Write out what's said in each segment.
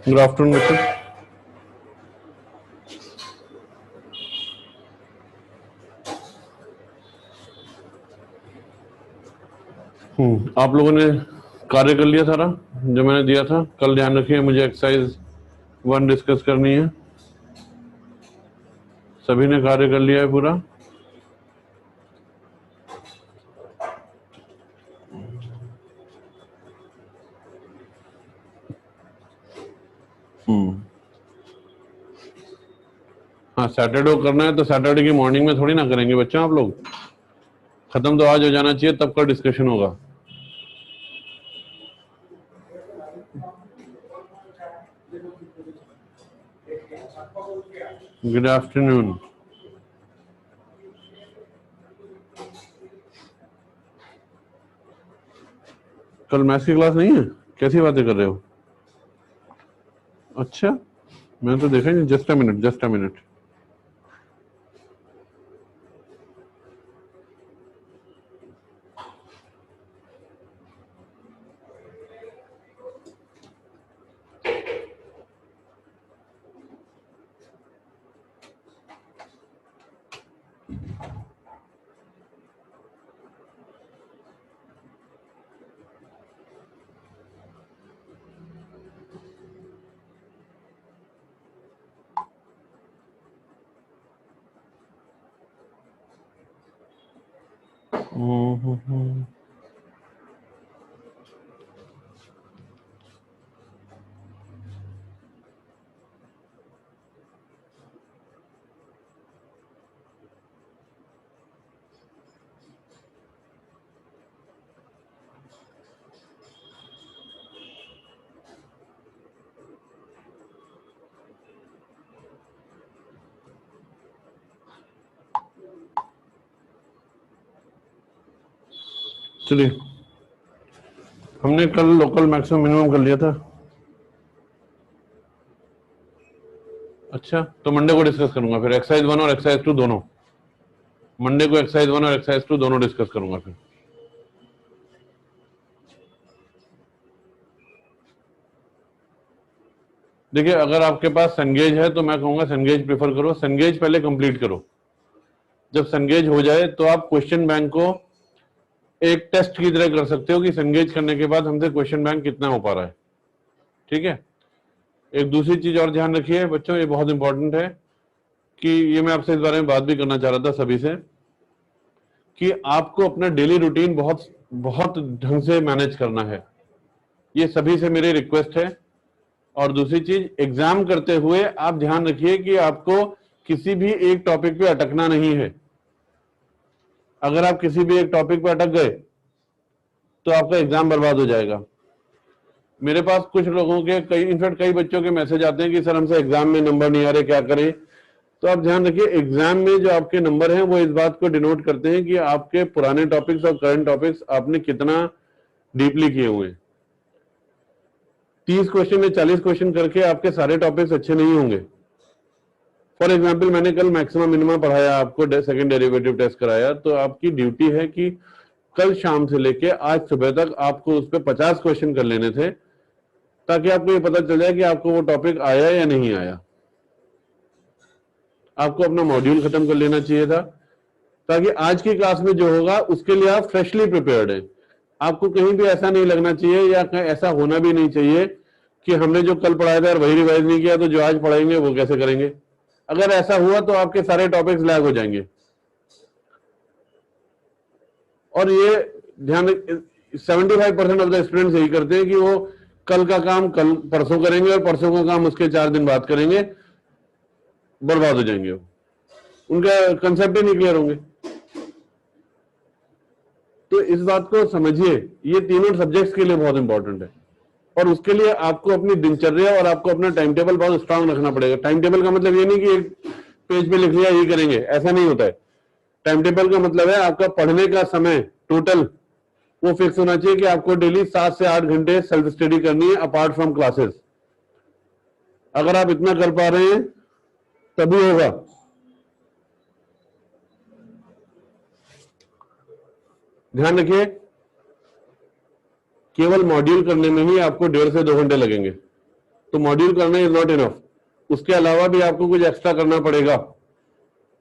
Good afternoon बच्चों। आप लोगों ने कार्य कर लिया सारा जो मैंने दिया था कल? ध्यान रखिए, मुझे एक्सरसाइज 1 डिस्कस करनी है। सभी ने कार्य कर लिया है पूरा? हाँ, सैटरडे को करना है तो सैटरडे की मॉर्निंग में थोड़ी ना करेंगे बच्चों। आप लोग खत्म तो आज हो जाना चाहिए, तब का डिस्कशन होगा। Good afternoon. कल मैथ्स की क्लास नहीं है? कैसी बातें कर रहे हो? अच्छा, मैंने तो देखा ही नहीं। Just a minute, just a minute. चलिए, हमने कल लोकल मैक्सिमम मिनिमम कर लिया था। अच्छा, तो मंडे को डिस्कस करूंगा फिर एक्सरसाइज 1 और एक्सरसाइज 2 दोनों। मंडे को एक्सरसाइज 1 और एक्सरसाइज 2 दोनों डिस्कस करूंगा फिर। देखिए, अगर आपके पास सनगेज है तो मैं कहूंगा सनगेज प्रेफर करो। सनगेज पहले कंप्लीट करो। जब सनगेज हो जाए तो आप क्वेश्चन बैंक को एक टेस्ट की तरह कर सकते हो कि सनगेज करने के बाद हमसे क्वेश्चन बैंक कितना हो पा रहा है। ठीक है। एक दूसरी चीज और ध्यान रखिए बच्चों, ये बहुत इंपॉर्टेंट है कि ये मैं आपसे इस बारे में बात भी करना चाह रहा था सभी से, कि आपको अपना डेली रूटीन बहुत बहुत ढंग से मैनेज करना है। ये सभी से मेरी रिक्वेस्ट है। और दूसरी चीज, एग्जाम करते हुए आप ध्यान रखिए कि आपको किसी भी एक टॉपिक पे अटकना नहीं है। अगर आप किसी भी एक टॉपिक पे अटक गए तो आपका एग्जाम बर्बाद हो जाएगा। मेरे पास कुछ लोगों के इनफैक्ट कई बच्चों के मैसेज आते हैं कि सर हमसे एग्जाम में नंबर नहीं आ रहे, क्या करें? तो आप ध्यान रखिए, एग्जाम में जो आपके नंबर हैं वो इस बात को डिनोट करते हैं कि आपके पुराने टॉपिक्स और करंट टॉपिक्स आपने कितना डीपली किए हुए हैं। 30 क्वेश्चन या 40 क्वेश्चन करके आपके सारे टॉपिक्स अच्छे नहीं होंगे। फॉर एग्जाम्पल, मैंने कल मैक्सिमम मिनिमम पढ़ाया, आपको सेकंड डेरिवेटिव टेस्ट कराया, तो आपकी ड्यूटी है कि कल शाम से लेके आज सुबह तक आपको उस पर 50 क्वेश्चन कर लेने थे, ताकि आपको ये पता चल जाए कि आपको वो टॉपिक आया या नहीं आया। आपको अपना मॉड्यूल खत्म कर लेना चाहिए था, ताकि आज की क्लास में जो होगा उसके लिए आप फ्रेशली प्रिपेयर्ड हैं। आपको कहीं भी ऐसा नहीं लगना चाहिए या ऐसा होना भी नहीं चाहिए कि हमने जो कल पढ़ाया था और वही रिवाइज नहीं किया तो जो आज पढ़ाएंगे वो कैसे करेंगे। अगर ऐसा हुआ तो आपके सारे टॉपिक्स लैग हो जाएंगे। और ये ध्यान, 75% ऑफ द स्टूडेंट्स यही करते हैं कि वो कल का काम कल परसों करेंगे और परसों का काम उसके 4 दिन बाद करेंगे। बर्बाद हो जाएंगे, उनका कंसेप्ट ही नहीं क्लियर होंगे। तो इस बात को समझिए, ये तीनों सब्जेक्ट्स के लिए बहुत इंपॉर्टेंट है। और उसके लिए आपको अपनी दिनचर्या और आपको अपना टाइम टेबल बहुत स्ट्रांग रखना पड़ेगा। टाइम टेबल का मतलब ये नहीं कि एक पेज पे लिख लिया ये करेंगे, ऐसा नहीं होता है। टाइम टेबल का मतलब है आपका पढ़ने का समय टोटल वो फिक्स होना चाहिए कि आपको डेली 7 से 8 घंटे सेल्फ स्टडी करनी है अपार्ट फ्रॉम क्लासेस। अगर आप इतना कर पा रहे हैं तभी होगा। ध्यान रखिए, केवल मॉड्यूल करने में ही आपको 1.5 से 2 घंटे लगेंगे। तो मॉड्यूल करना इज नॉट इनफ, उसके अलावा भी आपको कुछ एक्स्ट्रा करना पड़ेगा।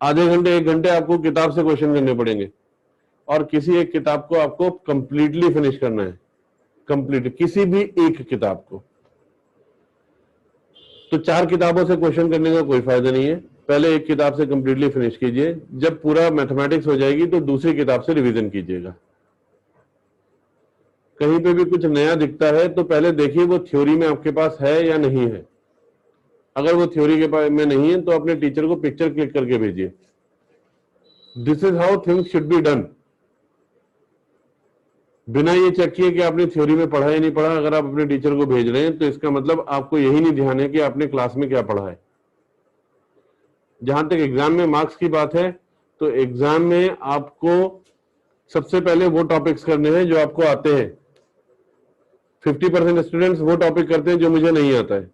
आधे घंटे 1 घंटे आपको किताब से क्वेश्चन करने पड़ेंगे, और किसी एक किताब को आपको कंप्लीटली फिनिश करना है, कंप्लीट किसी भी एक किताब को। तो 4 किताबों से क्वेश्चन करने का कोई फायदा नहीं है, पहले एक किताब से कंप्लीटली फिनिश कीजिए, जब पूरा मैथमेटिक्स हो जाएगी तो दूसरी किताब से रिवीजन कीजिएगा। कहीं पे भी कुछ नया दिखता है तो पहले देखिए वो थ्योरी में आपके पास है या नहीं है। अगर वो थ्योरी के पास में नहीं है तो अपने टीचर को पिक्चर क्लिक करके भेजिए। This is how things should be done. बिना ये चेक किए कि आपने थ्योरी में पढ़ा या नहीं पढ़ा, अगर आप अपने टीचर को भेज रहे हैं तो इसका मतलब आपको यही नहीं ध्यान है कि आपने क्लास में क्या पढ़ा है। जहां तक एग्जाम में मार्क्स की बात है, तो एग्जाम में आपको सबसे पहले वो टॉपिक्स करने हैं जो आपको आते हैं। 50% स्टूडेंट्स वो टॉपिक करते हैं जो मुझे नहीं आता है,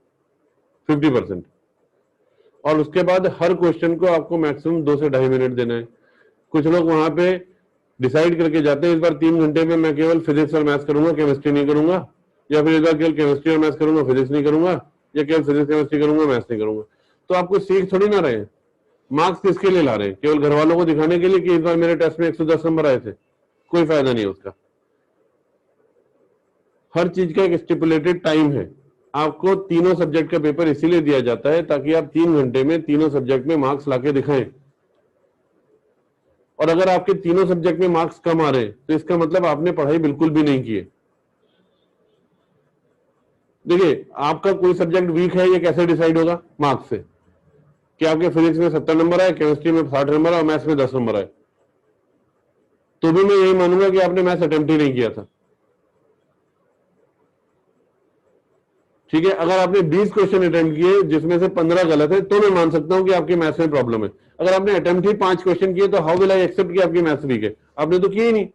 50%। और उसके बाद हर क्वेश्चन को आपको मैक्सिमम 2 से 2.5 मिनट देना है। कुछ लोग वहां पे डिसाइड करके जाते हैं इस बार 3 घंटे में मैं केवल फिजिक्स और मैथ्स करूंगा, केमिस्ट्री नहीं करूंगा, या फिर इस बार केवल केमिस्ट्री और मैथ्स करूंगा, फिजिक्स नहीं करूंगा, या केवल फिजिक्स केमिस्ट्री करूंगा, मैथ्स नहीं करूंगा। तो आपको सीख थोड़ी ना रहे हैं। मार्क्स किसके लिए ला रहे हैं? केवल घर वालों को दिखाने के लिए कि इस बार मेरे टेस्ट में 110 नंबर आए थे। कोई फायदा नहीं है उसका। हर चीज का एक स्टिपुलेटेड टाइम है। आपको तीनों सब्जेक्ट का पेपर इसीलिए दिया जाता है ताकि आप 3 घंटे में तीनों सब्जेक्ट में मार्क्स लाके दिखाएं। और अगर आपके तीनों सब्जेक्ट में मार्क्स कम आ रहे हैं तो इसका मतलब आपने पढ़ाई बिल्कुल भी नहीं की है। देखिए, आपका कोई सब्जेक्ट वीक है ये कैसे डिसाइड होगा? मार्क्स से। कि आपके फिजिक्स में 70 नंबर आए, केमिस्ट्री में 60 नंबर आए और मैथ्स में 10 नंबर आए, तो भी मैं यही मानूंगा कि आपने मैथ्स अटेम्प्ट ही नहीं किया था। ठीक है, अगर आपने 20 क्वेश्चन अटेम्प्ट किए जिसमें से 15 गलत है तो मैं मान सकता हूं कि आपके मैथ्स में प्रॉब्लम है। अगर आपने अटेम्प्ट ही 5 क्वेश्चन किए तो हाउ विल आई एक्सेप्ट कि आपकी मैथ्स वीक है? आपने तो किए ही नहीं।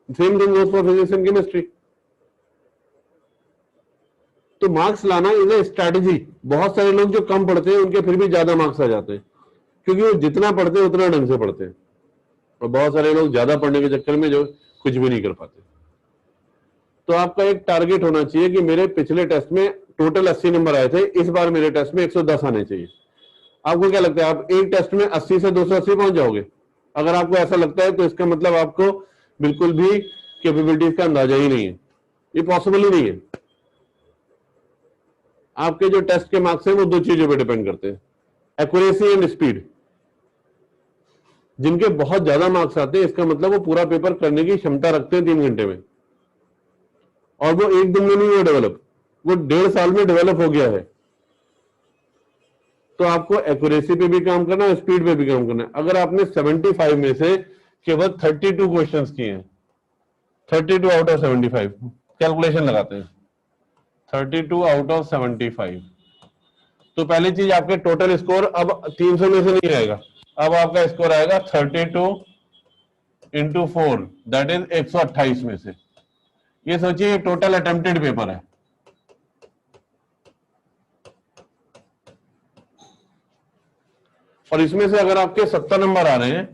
Same thing goes for physics and chemistry. तो मार्क्स लाना इज ए स्ट्रैटेजी। बहुत सारे लोग जो कम पढ़ते हैं उनके फिर भी ज्यादा मार्क्स आ जाते हैं, क्योंकि वो जितना पढ़ते हैं उतना ढंग से पढ़ते हैं, और बहुत सारे लोग ज्यादा पढ़ने के चक्कर में जो कुछ भी नहीं कर पाते। तो आपका एक टारगेट होना चाहिए कि मेरे पिछले टेस्ट में टोटल 80 नंबर आए थे, इस बार मेरे टेस्ट में 110 आने चाहिए। आपको क्या लगता है आप एक टेस्ट में 80 से 280 पहुंच जाओगे? अगर आपको ऐसा लगता है तो इसका मतलब आपको बिल्कुल भी कैपेबिलिटीज का अंदाजा ही नहीं है। ये पॉसिबल ही नहीं है। आपके जो टेस्ट के मार्क्स हैं वो 2 चीजों पर डिपेंड करते हैं, एक्यूरेसी एंड स्पीड। जिनके बहुत ज्यादा मार्क्स आते हैं इसका मतलब वो पूरा पेपर करने की क्षमता रखते हैं 3 घंटे में, और वो एक दिन में नहीं हुआ डेवलप, वो 1.5 साल में डेवलप हो गया है। तो आपको एक्यूरेसी पे भी काम करना है, स्पीड पे भी काम करना है। अगर आपने 75 में से केवल 32 क्वेश्चंस किए हैं, 32 आउट ऑफ 75, कैलकुलेशन लगाते हैं, 32 आउट ऑफ 75, तो पहली चीज आपके टोटल स्कोर अब 300 में से नहीं आएगा, अब आपका स्कोर आएगा 32 इंटू 4, दैट इज 128 में से। ये सोचिए टोटल अटेम्प्टेड पेपर है। और इसमें से अगर आपके 70 नंबर आ रहे हैं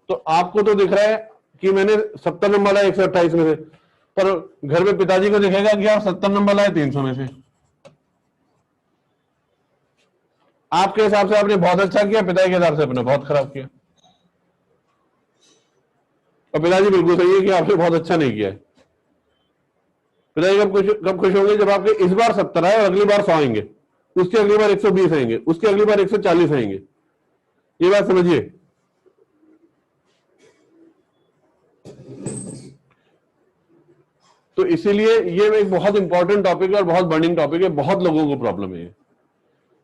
तो आपको तो दिख रहा है कि मैंने 70 नंबर लाए 128 में से, पर घर में पिताजी को दिखेगा कि आप 70 नंबर लाए 300 में से। आपके हिसाब से आपने बहुत अच्छा किया, पिताजी के हिसाब से आपने बहुत खराब किया। और पिताजी बिल्कुल सही है कि आपने बहुत अच्छा नहीं किया है। पिताजी कब खुश होंगे? जब आपके इस बार 70 आए और अगली बार 100 आएंगे, उसकी अगली बार 120 आएंगे, उसकी अगली बार 140 आएंगे। ये बात समझिए। तो इसीलिए ये एक बहुत इंपॉर्टेंट टॉपिक है और बहुत बर्निंग टॉपिक है, बहुत लोगों को प्रॉब्लम है।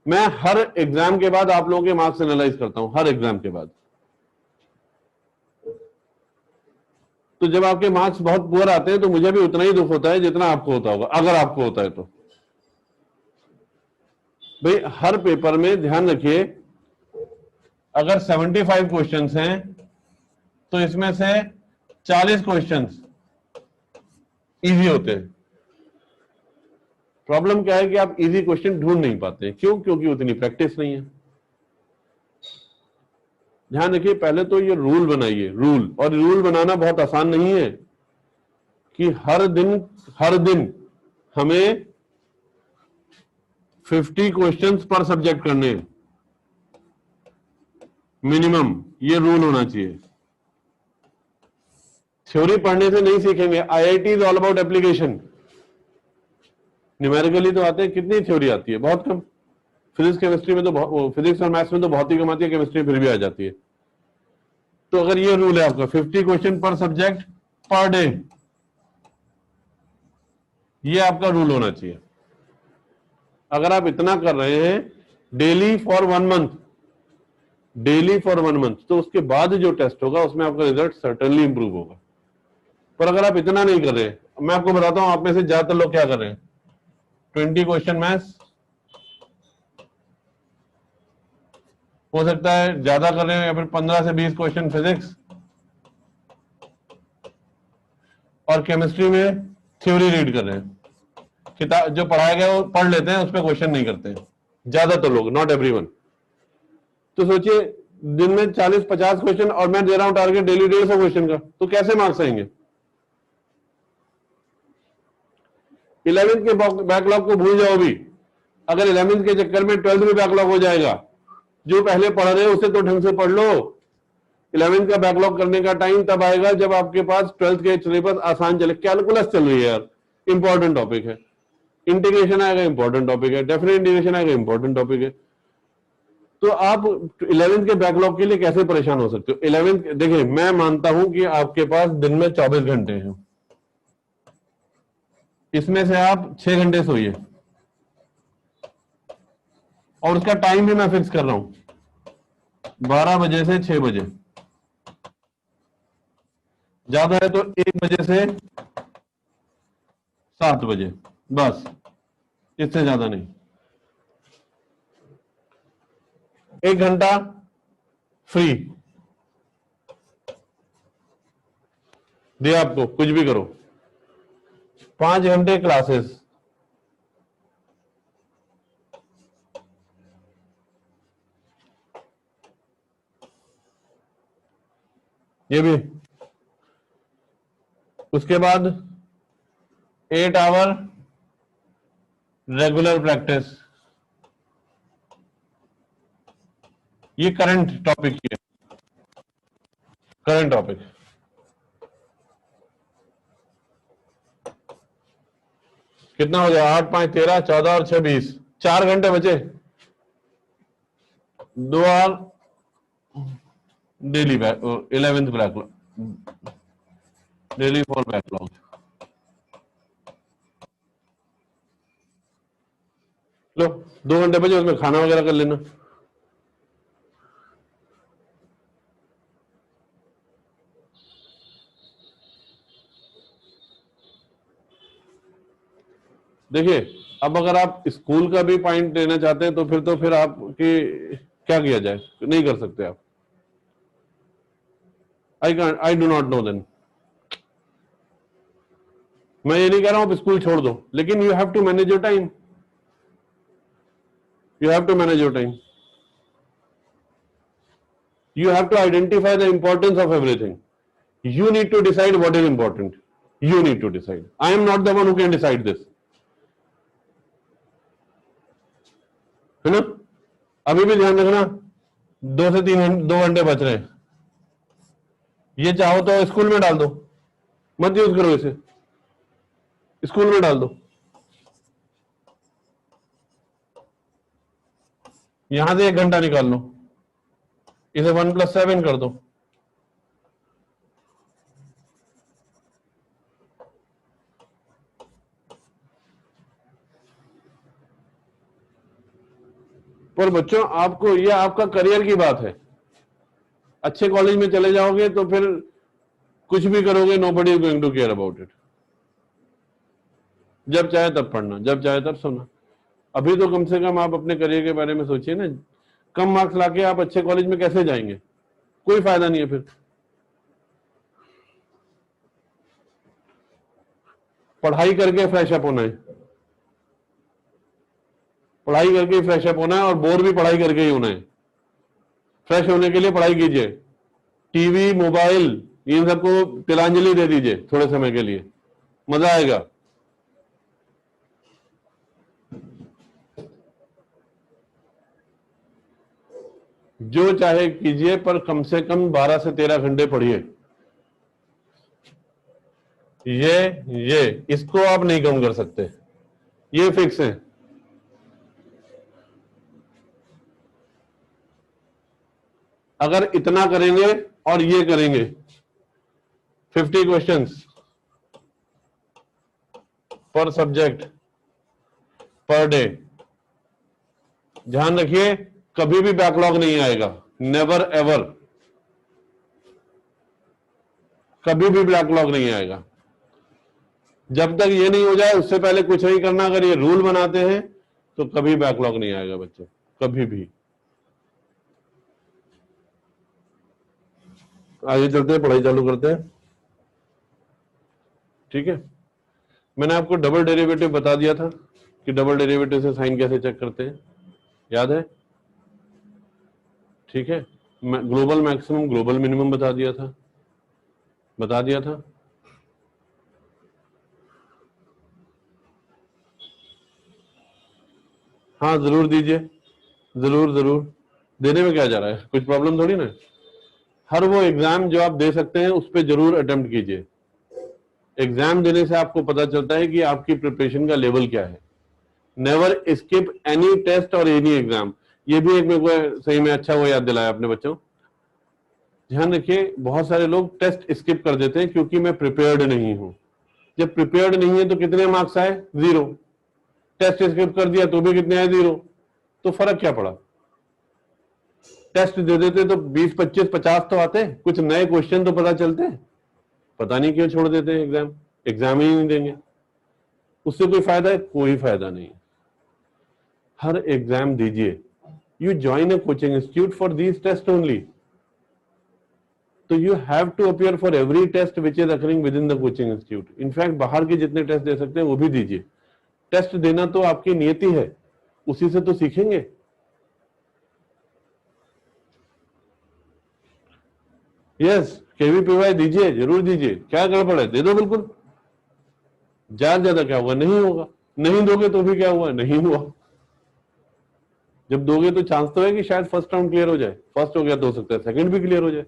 मैं हर एग्जाम के बाद आप लोगों के मार्क्स एनालाइज करता हूं, हर एग्जाम के बाद। तो जब आपके मार्क्स बहुत पुअर आते हैं तो मुझे भी उतना ही दुख होता है जितना आपको होता होगा, अगर आपको होता है तो। भाई हर पेपर में ध्यान रखिए, अगर 75 क्वेश्चंस हैं तो इसमें से 40 क्वेश्चंस इजी होते हैं। प्रॉब्लम क्या है कि आप इजी क्वेश्चन ढूंढ नहीं पाते हैं। क्यों? क्योंकि उतनी प्रैक्टिस नहीं है। ध्यान रखिए, पहले तो ये रूल बनाइए, रूल। और रूल बनाना बहुत आसान नहीं है कि हर दिन हमें 50 क्वेश्चंस पर सब्जेक्ट करने हैं मिनिमम, ये रूल होना चाहिए। थ्योरी पढ़ने से नहीं सीखेंगे। IIT is all about application. Numerically तो आते हैं, कितनी थ्योरी आती है? बहुत कम। फिजिक्स केमिस्ट्री में तो, फिजिक्स और मैथ्स में तो बहुत ही कम आती है, केमिस्ट्री फिर भी आ जाती है। तो अगर ये रूल है आपका 50 क्वेश्चन पर सब्जेक्ट पर डे, ये आपका रूल होना चाहिए। अगर आप इतना कर रहे हैं daily for 1 month, daily for 1 month, तो उसके बाद जो टेस्ट होगा उसमें आपका रिजल्ट सर्टेनली इंप्रूव होगा। पर अगर आप इतना नहीं कर रहे, मैं आपको बताता हूं आप में से ज्यादातर लोग क्या कर रहे हैं, 20 क्वेश्चन मैथ्स, हो सकता है ज्यादा कर रहे हो, या फिर 15 से 20 क्वेश्चन फिजिक्स, और केमिस्ट्री में थ्योरी रीड कर रहे हैं। किताब जो पढ़ाया गया वो पढ़ लेते हैं, उस पर क्वेश्चन नहीं करते हैं ज्यादातर लोग, नॉट एवरीवन। तो सोचिए दिन में 40-50 क्वेश्चन, और मैं दे रहा हूं टारगेट डेली 150 क्वेश्चन का, तो कैसे मार्क्स आएंगे? 11th के बैकलॉग को भूल जाओ भी। अगर 11th के चक्कर में 12th में बैकलॉग हो जाएगा, जो पहले पढ़ रहे हो उसे तो ढंग से पढ़ लो। 11th का बैकलॉग करने का टाइम तब आएगा जब आपके पास 12th के सिलेबस आसान चले। कैलकुलस चल रही है यार, इंपॉर्टेंट टॉपिक है। इंटीग्रेशन आएगा, इंपॉर्टेंट टॉपिक है। डेफिनेट इंटीग्रेशन आएगा, इंपॉर्टेंट टॉपिक है। तो आप 11th के बैकलॉग के लिए कैसे परेशान हो सकते हो? 11th देखिए, मैं मानता हूं कि आपके पास दिन में 24 घंटे हैं, इसमें से आप 6 घंटे सोइए, और उसका टाइम भी मैं फिक्स कर रहा हूं 12 बजे से 6 बजे, ज्यादा है तो 1 बजे से 7 बजे, बस, इससे ज्यादा नहीं। 1 घंटा फ्री दिया आपको, कुछ भी करो। 5 घंटे क्लासेस, ये भी। उसके बाद 8 आवर रेगुलर प्रैक्टिस, ये करंट टॉपिक है, करंट टॉपिक। कितना हो गया? 8, 5, 13, 14 और 6, 20, 4 घंटे बचे। 2 hour daily 11th backlog, daily for backlog. लो 2 घंटे बचे, उसमें खाना वगैरह कर लेना। देखिए, अब अगर आप स्कूल का भी पॉइंट लेना चाहते हैं तो फिर आपकी क्या किया जाए? नहीं कर सकते आप। I do not know then. मैं ये नहीं कह रहा हूं आप स्कूल छोड़ दो, लेकिन you have to manage your time, you have to manage your time. You have to identify the importance of everything. You need to decide what is important. You need to decide. I am not the one who can decide this. है ना? अभी भी ध्यान रखना, 2 घंटे बच रहे हैं। ये चाहो तो स्कूल में डाल दो, मत यूज करो इसे, स्कूल में डाल दो। यहां से 1 घंटा निकाल लो, इसे 1+7 कर दो। पर बच्चों, आपको, यह आपका करियर की बात है। अच्छे कॉलेज में चले जाओगे तो फिर कुछ भी करोगे, nobody is going to care about it. जब चाहे तब पढ़ना, जब चाहे तब सोना। अभी तो कम से कम आप अपने करियर के बारे में सोचिए ना। कम मार्क्स लाके आप अच्छे कॉलेज में कैसे जाएंगे? कोई फायदा नहीं है फिर। पढ़ाई करके फ्रेश अप होना है, पढ़ाई करके फ्रेश अप होना है, और बोर भी पढ़ाई करके ही होना है। फ्रेश होने के लिए पढ़ाई कीजिए। टीवी, मोबाइल, इन सबको तिलांजलि दे दीजिए थोड़े समय के लिए, मजा आएगा। जो चाहे कीजिए, पर कम से कम 12 से 13 घंटे पढ़िए। ये इसको आप नहीं कम कर सकते, ये फिक्स है। अगर इतना करेंगे और ये करेंगे 50 क्वेश्चंस पर सब्जेक्ट पर डे, ध्यान रखिए कभी भी बैकलॉग नहीं आएगा, नेवर एवर, कभी भी बैकलॉग नहीं आएगा। जब तक ये नहीं हो जाए उससे पहले कुछ नहीं करना। अगर ये रूल बनाते हैं तो कभी बैकलॉग नहीं आएगा बच्चों, कभी भी। आगे चलते हैं, पढ़ाई चालू करते हैं। ठीक है, मैंने आपको डबल डेरिवेटिव बता दिया था कि डबल डेरिवेटिव से साइन कैसे चेक करते हैं, याद है? ठीक है, ग्लोबल मैक्सिमम ग्लोबल मिनिमम बता दिया था, हाँ जरूर दीजिए, जरूर जरूर, देने में क्या जा रहा है, कुछ प्रॉब्लम थोड़ी ना। हर वो एग्जाम जो आप दे सकते हैं उस पर जरूर अटेम्प्ट कीजिए। एग्जाम देने से आपको पता चलता है कि आपकी प्रिपरेशन का लेवल क्या है। नेवर स्किप एनी टेस्ट और एनी एग्जाम। ये भी एक मेरे को सही में अच्छा वो याद दिलाया अपने बच्चों। ध्यान रखिए, बहुत सारे लोग टेस्ट स्किप कर देते हैं क्योंकि मैं प्रिपेयर्ड नहीं हूं। जब प्रिपेयर्ड नहीं है तो कितने मार्क्स आए? 0। टेस्ट स्किप कर दिया तो भी कितने आए? 0। तो फर्क क्या पड़ा? टेस्ट दे देते तो 20, 25, 50 तो आते, कुछ नए क्वेश्चन तो पता चलते। पता नहीं क्यों छोड़ देते हैं एग्जाम, एग्जाम ही नहीं देंगे। उससे कोई फायदा है? कोई फायदा नहीं। हर एग्जाम दीजिए। You join a coaching institute for these test only, तो you have to appear for every test which is occurring within the coaching institute. In fact बाहर के जितने टेस्ट दे सकते हैं वो भी दीजिए। टेस्ट देना तो आपकी नियति है, उसी से तो सीखेंगे। यस, केवीपीवाई दीजिए, जरूर दीजिए, क्या गड़बड़ है? दे दो बिल्कुल। ज्यादा क्या हुआ? नहीं होगा। नहीं दोगे तो भी क्या हुआ? नहीं हुआ। जब दोगे तो चांस तो है कि शायद फर्स्ट राउंड क्लियर हो जाए। फर्स्ट हो गया तो हो सकता है सेकंड भी क्लियर हो जाए,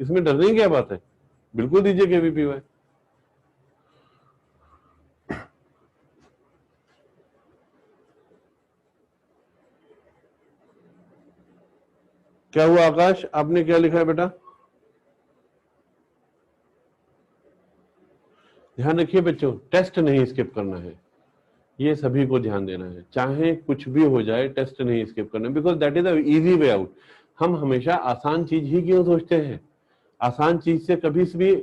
इसमें डरने की क्या बात है? बिल्कुल दीजिए केवीपीवाई। क्या हुआ आकाश, आपने क्या लिखा है बेटा? ध्यान रखिए बच्चों, टेस्ट नहीं स्किप करना है, ये सभी को ध्यान देना है। चाहे कुछ भी हो जाए, टेस्ट नहीं स्किप करना, because that is the easy way out. हम हमेशा आसान चीज ही क्यों सोचते हैं? आसान चीज से कभी भी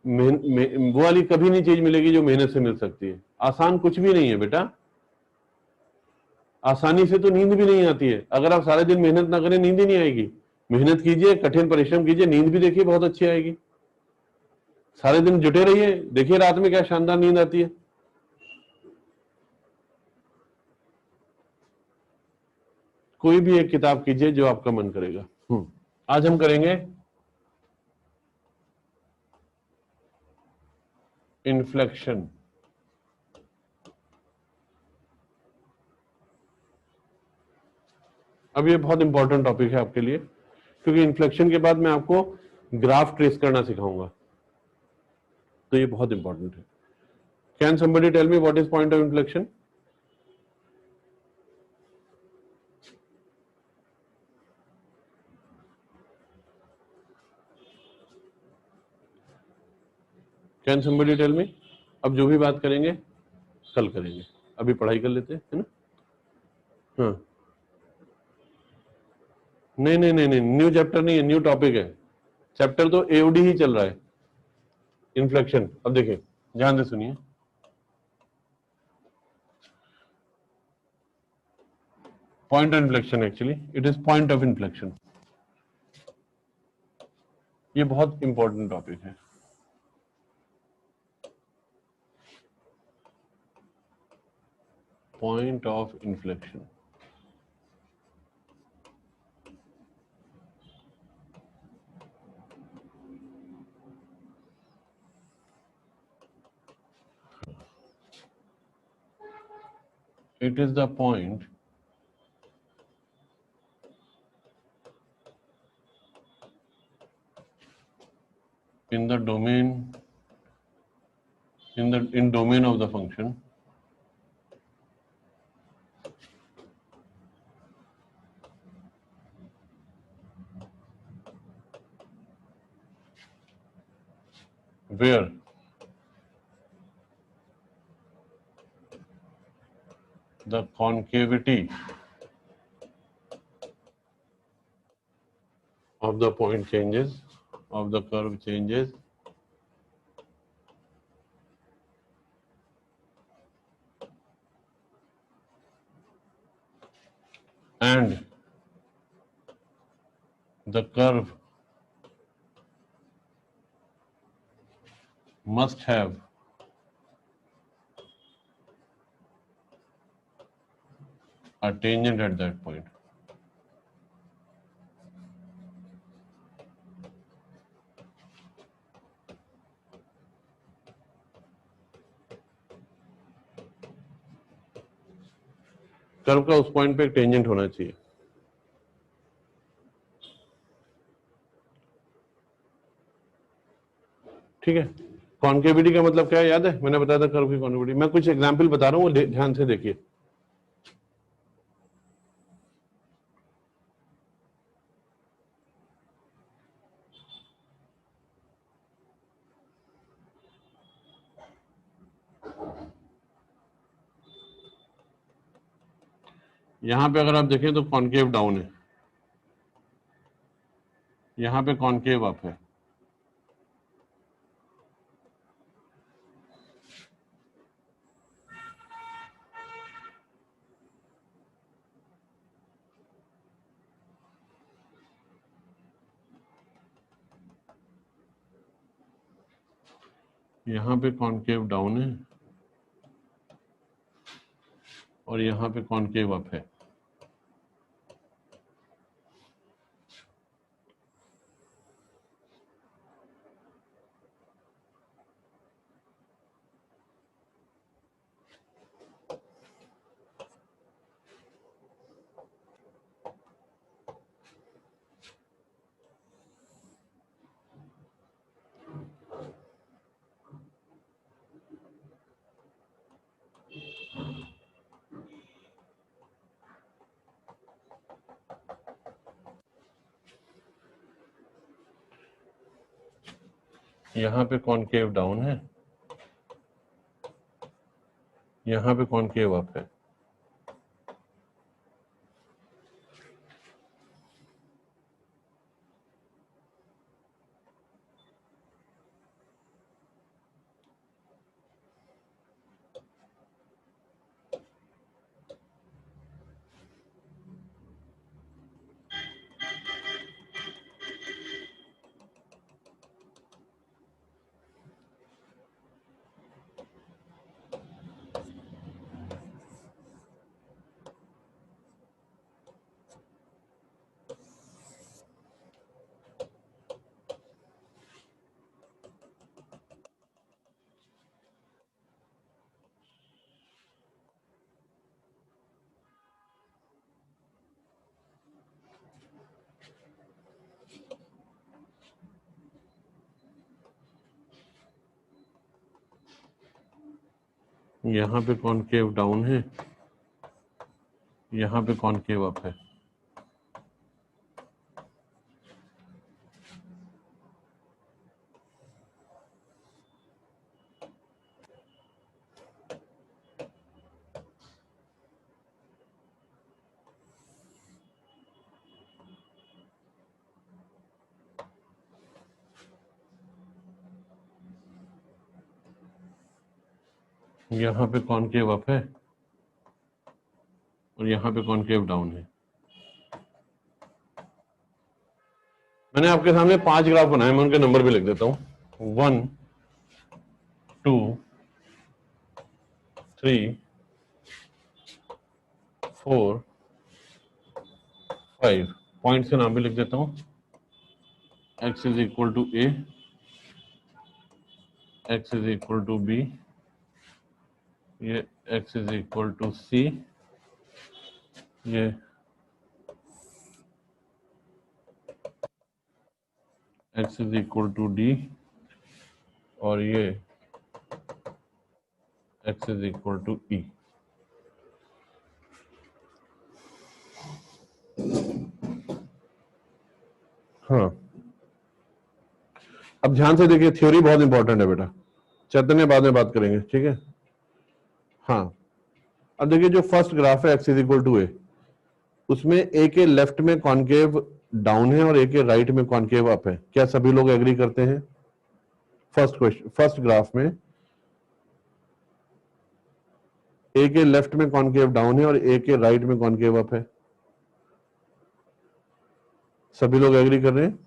वो वाली कभी नहीं चीज मिलेगी जो मेहनत से मिल सकती है। आसान कुछ भी नहीं है बेटा। आसानी से तो नींद भी नहीं आती है। अगर आप सारे दिन मेहनत ना करें, नींद ही नहीं आएगी। मेहनत कीजिए, कठिन परिश्रम कीजिए, नींद भी देखिए बहुत अच्छी आएगी। सारे दिन जुटे रहिए, देखिए रात में क्या शानदार नींद आती है। कोई भी एक किताब कीजिए जो आपका मन करेगा। आज हम करेंगे इन्फ्लेक्शन। अब ये बहुत इंपॉर्टेंट टॉपिक है आपके लिए, क्योंकि इन्फ्लेक्शन के बाद मैं आपको ग्राफ ट्रेस करना सिखाऊंगा, तो ये बहुत इंपॉर्टेंट है। Can somebody tell me what is point of inflection? Can somebody tell me? अब जो भी बात करेंगे कल करेंगे, अभी पढ़ाई कर लेते हैं, है ना? हाँ, नहीं नहीं नहीं नहीं, न्यू चैप्टर नहीं है, न्यू टॉपिक है। चैप्टर तो एओडी ही चल रहा है, इन्फ्लेक्शन। अब देखिए, ध्यान से सुनिए। Point of inflection, actually it is point of inflection. ये बहुत इंपॉर्टेंट टॉपिक है। Point of inflection, it is the point in the domain in domain of the function where the concavity of the point changes, of the curve changes, and the curve must have a tangent at that point. Curve का उस point पे एक tangent होना चाहिए। ठीक है, concavity का मतलब क्या है याद है? मैंने बताया था कर्व की कॉन्केविटी। मैं कुछ एग्जांपल बता रहा हूँ, वो ध्यान से देखिए। यहां पे अगर आप देखें तो कॉन्केव डाउन है, यहां पे कॉन्केव अप है। यहां पे कॉन्केव डाउन है और यहां पे कॉन्केव अप है। यहां पे कॉन्केव डाउन है, यहां पे कॉन्केव अप है। यहां पे कॉन्केव डाउन है, यहां पे कॉन्केव अप है। यहां पे कॉन्केव अप है और यहां पे कॉन्केव डाउन है। मैंने आपके सामने 5 ग्राफ बनाए, मैं उनके नंबर भी लिख देता हूं। 1 2 3 4 5। पॉइंट्स के नाम भी लिख देता हूं। x is equal to a, x is equal to b, ये x is equal to c, ये x is equal to d, और ये x is equal to e. हाँ, अब ध्यान से देखिए, थ्योरी बहुत इंपॉर्टेंट है बेटा, चैतन्य बाद में बात करेंगे, ठीक है। हाँ, अब देखिए जो फर्स्ट ग्राफ है x इज इक्वल टू ए, उसमें ए के लेफ्ट में कॉनकेव डाउन है और ए के राइट में कॉनकेव अप है। क्या सभी लोग एग्री करते हैं? फर्स्ट ग्राफ में ए के लेफ्ट में कॉनकेव डाउन है और ए के राइट में कॉनकेव अप है। सभी लोग एग्री कर रहे हैं?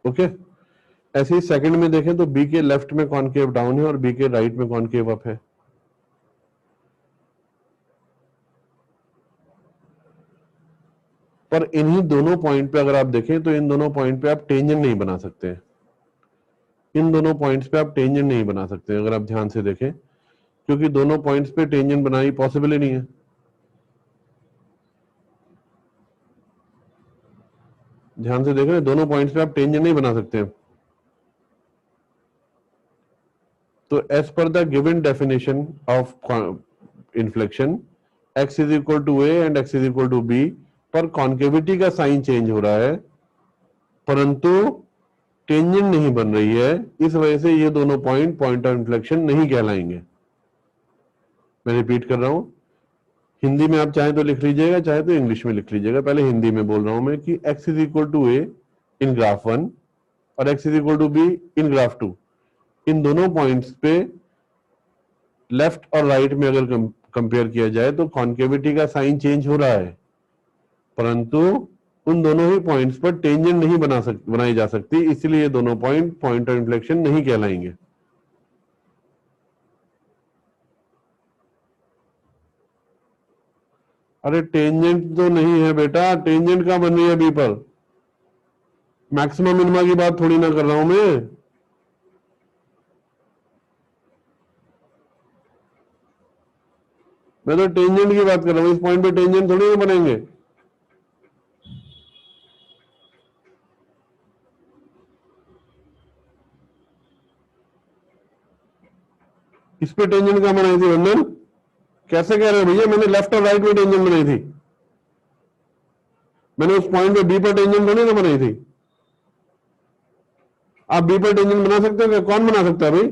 ओके। ऐसे ही सेकंड में देखें तो बी के लेफ्ट में कॉनकेव डाउन है और बी के राइट में कॉनकेव अप है। पर इन्हीं दोनों पॉइंट पे अगर आप देखें तो इन दोनों पॉइंट पे आप टेंजेंट नहीं बना सकते। इन दोनों पॉइंट्स पे आप टेंजेंट नहीं बना सकते अगर आप ध्यान से देखें, क्योंकि दोनों पॉइंट्स पे टेंजेंट बनानी पॉसिबल ही नहीं है। ध्यान से देख रहे हैं, दोनों पॉइंट्स पे आप टेंजेंट नहीं बना सकते। तो as per the given definition of inflection x is equal to a and x is equal to b पर कॉन्केविटी का साइन चेंज हो रहा है परंतु टेंजेंट नहीं बन रही है, इस वजह से ये दोनों पॉइंट ऑफ इन्फ्लेक्शन नहीं कहलाएंगे। मैं रिपीट कर रहा हूं, हिंदी में आप चाहे तो लिख लीजिएगा, चाहे तो इंग्लिश में लिख लीजिएगा। पहले हिंदी में बोल रहा हूं मैं कि x is equal to a in graph 1 और x is equal to b in graph 2, इन दोनों पॉइंट्स पे लेफ्ट और राइट में अगर कंपेयर किया जाए तो कॉन्केविटी का साइन चेंज हो रहा है, परंतु उन दोनों ही पॉइंट्स पर टेंजेंट नहीं बनाई जा सकती, इसलिए ये दोनों पॉइंट ऑफ इन्फ्लेक्शन नहीं कहलाएंगे। अरे टेंजेंट तो नहीं है बेटा, टेंजेंट कहां बन रही है बी पर? मैक्सिमम मिनिमा की बात थोड़ी ना कर रहा हूं मैं तो टेंजेंट की बात कर रहा हूं। इस पॉइंट पे टेंजेंट थोड़ी ना बनेंगे। इस पे टेंजेंट कहां बनाई थी वंदन? कैसे कह रहे हो भैया? मैंने लेफ्ट और राइट में टेंजेंट बनाई थी, मैंने उस पॉइंट पे बी पर टेंजेंट थोड़ी ना बनाई थी। आप बी पर टेंजेंट बना सकते हो क्या? कौन बना सकता है भाई?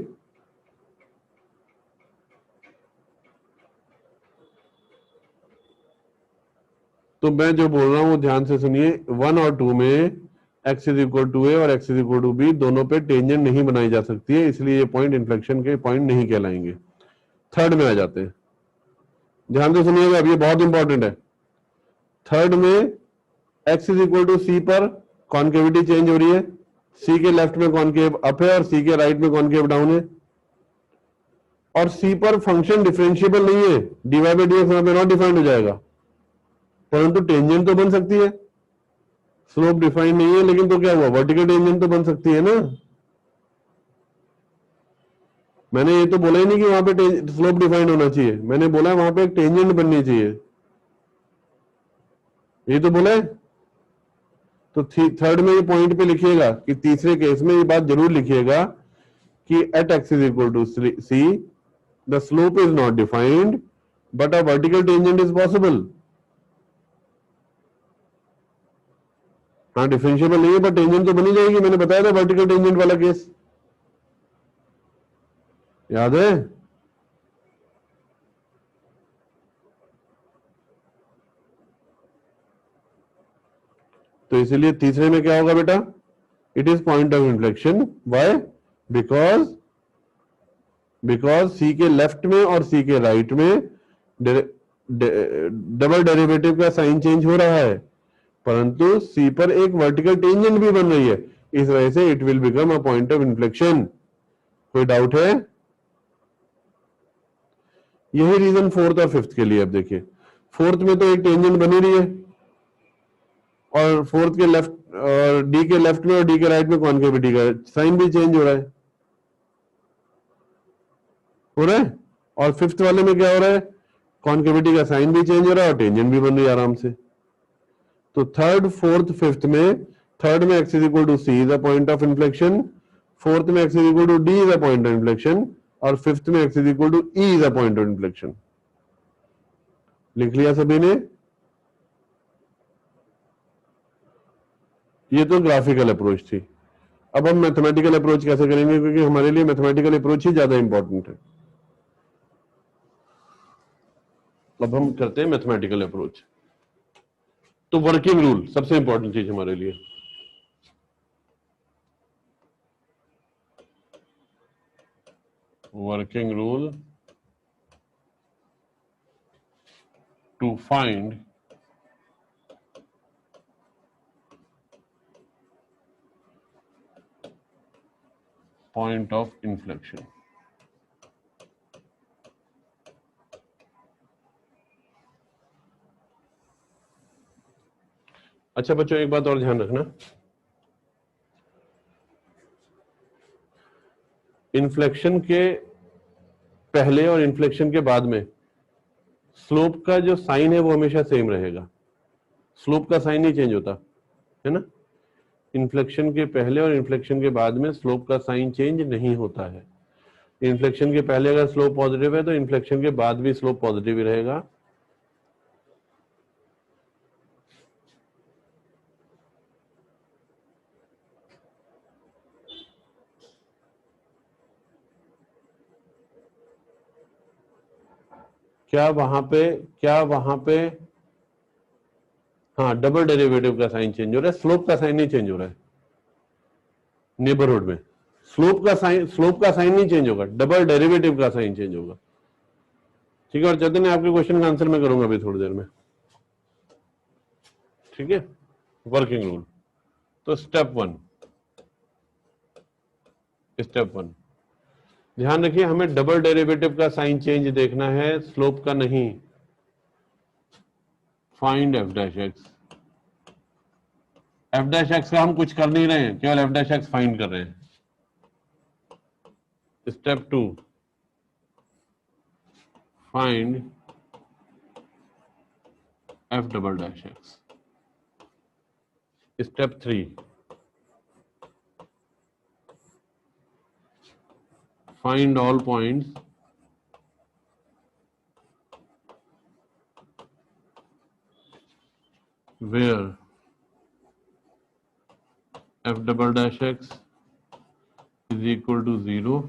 तो मैं जो बोल रहा हूं ध्यान से सुनिए, 1 और 2 में x is equal to a और x is equal to b दोनों पे टेंजेंट नहीं बनाई जा सकती है, इसलिए ये पॉइंट इन्फ्लेक्शन के पॉइंट नहीं कहलाएंगे। थर्ड में आ जाते हैं, ध्यान से सुनिएगा, अब ये बहुत इंपॉर्टेंट है। थर्ड में x इज इक्वल टू सी पर कॉन्केविटी चेंज हो रही है, सी के लेफ्ट में कॉन्केव अप है और सी के राइट में कॉन्केव डाउन है, और सी पर फंक्शन डिफरेंशिएबल नहीं है, dy बाई dx यहां पे नॉट डिफाइंड हो जाएगा, परंतु टेंजेंट तो बन सकती है। स्लोप डिफाइन नहीं है, लेकिन तो क्या हुआ, वर्टिकल टेंजेंट तो बन सकती है ना। मैंने ये तो बोला ही नहीं कि वहां पे स्लोप डिफाइंड होना चाहिए, मैंने बोला वहां पे एक टेंजेंट बननी चाहिए, ये तो बोला है। तो थर्ड में ये पॉइंट पे लिखिएगा कि तीसरे केस में ये बात जरूर लिखिएगा कि at x is equal to c the slope is not defined but a vertical tangent is possible. हाँ, डिफरेंशिएबल नहीं है पर टेंजेंट तो बनी जाएगी, मैंने बताया था वर्टिकल टेंजेंट वाला केस, याद है? तो इसीलिए तीसरे में क्या होगा बेटा? It is point of inflection. Why? Because C के लेफ्ट में और सी के राइट में डबल डेरिवेटिव का साइन चेंज हो रहा है, परंतु सी पर एक वर्टिकल टेंजेंट भी बन रही है, इस वजह से it will become a point of inflection. कोई डाउट है? यही रीजन फोर्थ और फिफ्थ के लिए। अब देखिए, फोर्थ में तो एक टेंजेंट बनी रही है और फोर्थ के लेफ्ट और डी के लेफ्ट में और डी के राइट में कॉन्केविटी का साइन भी चेंज हो रहा है, और फिफ्थ वाले में क्या हो रहा है? कॉन्केविटी का साइन भी चेंज हो रहा है और टेंजेंट भी बन रही है आराम से। तो थर्ड, फोर्थ, फिफ्थ में थर्ड में x is equal to c is a point of inflection, fourth में x is equal to d is a point of inflection, और फिफ्थ में x is equal to e is a point of inflection. लिख लिया सभी ने? ये तो graphical approach थी। अब हम मैथमेटिकल अप्रोच कैसे करेंगे, क्योंकि हमारे लिए मैथमेटिकल अप्रोच ही ज्यादा इंपॉर्टेंट है। अब हम करते हैं मैथमेटिकल अप्रोच। तो वर्किंग रूल सबसे इंपॉर्टेंट चीज हमारे लिए। Working rule to find point of inflection. अच्छा बच्चों, एक बात और ध्यान रखना, इन्फ्लेक्शन के पहले और इन्फ्लेक्शन के बाद में स्लोप का जो साइन है वो हमेशा सेम रहेगा। स्लोप का साइन नहीं चेंज होता है ना। इन्फ्लेक्शन के पहले और इन्फ्लेक्शन के बाद में स्लोप का साइन चेंज नहीं होता है। इन्फ्लेक्शन के पहले अगर स्लोप पॉजिटिव है तो इन्फ्लेक्शन के बाद भी स्लोप पॉजिटिव ही रहेगा। क्या वहां पे हाँ डबल डेरिवेटिव का साइन चेंज हो रहा है, स्लोप का साइन नहीं चेंज हो रहा है। नेबरहुड में स्लोप का साइन नहीं चेंज होगा, डबल डेरिवेटिव का साइन चेंज होगा। ठीक है, और चैतन्य आपके क्वेश्चन का आंसर मैं करूंगा अभी थोड़ी देर में। ठीक है, वर्किंग रूल। तो स्टेप वन ध्यान रखिए, हमें डबल डेरिवेटिव का साइन चेंज देखना है, स्लोप का नहीं। Find F dash x. F dash x का हम कुछ कर नहीं रहे हैं, केवल एफ डैश एक्स फाइंड कर रहे हैं। Step 2 find F double dash x. Step 3 find all points where f double dash x is equal to 0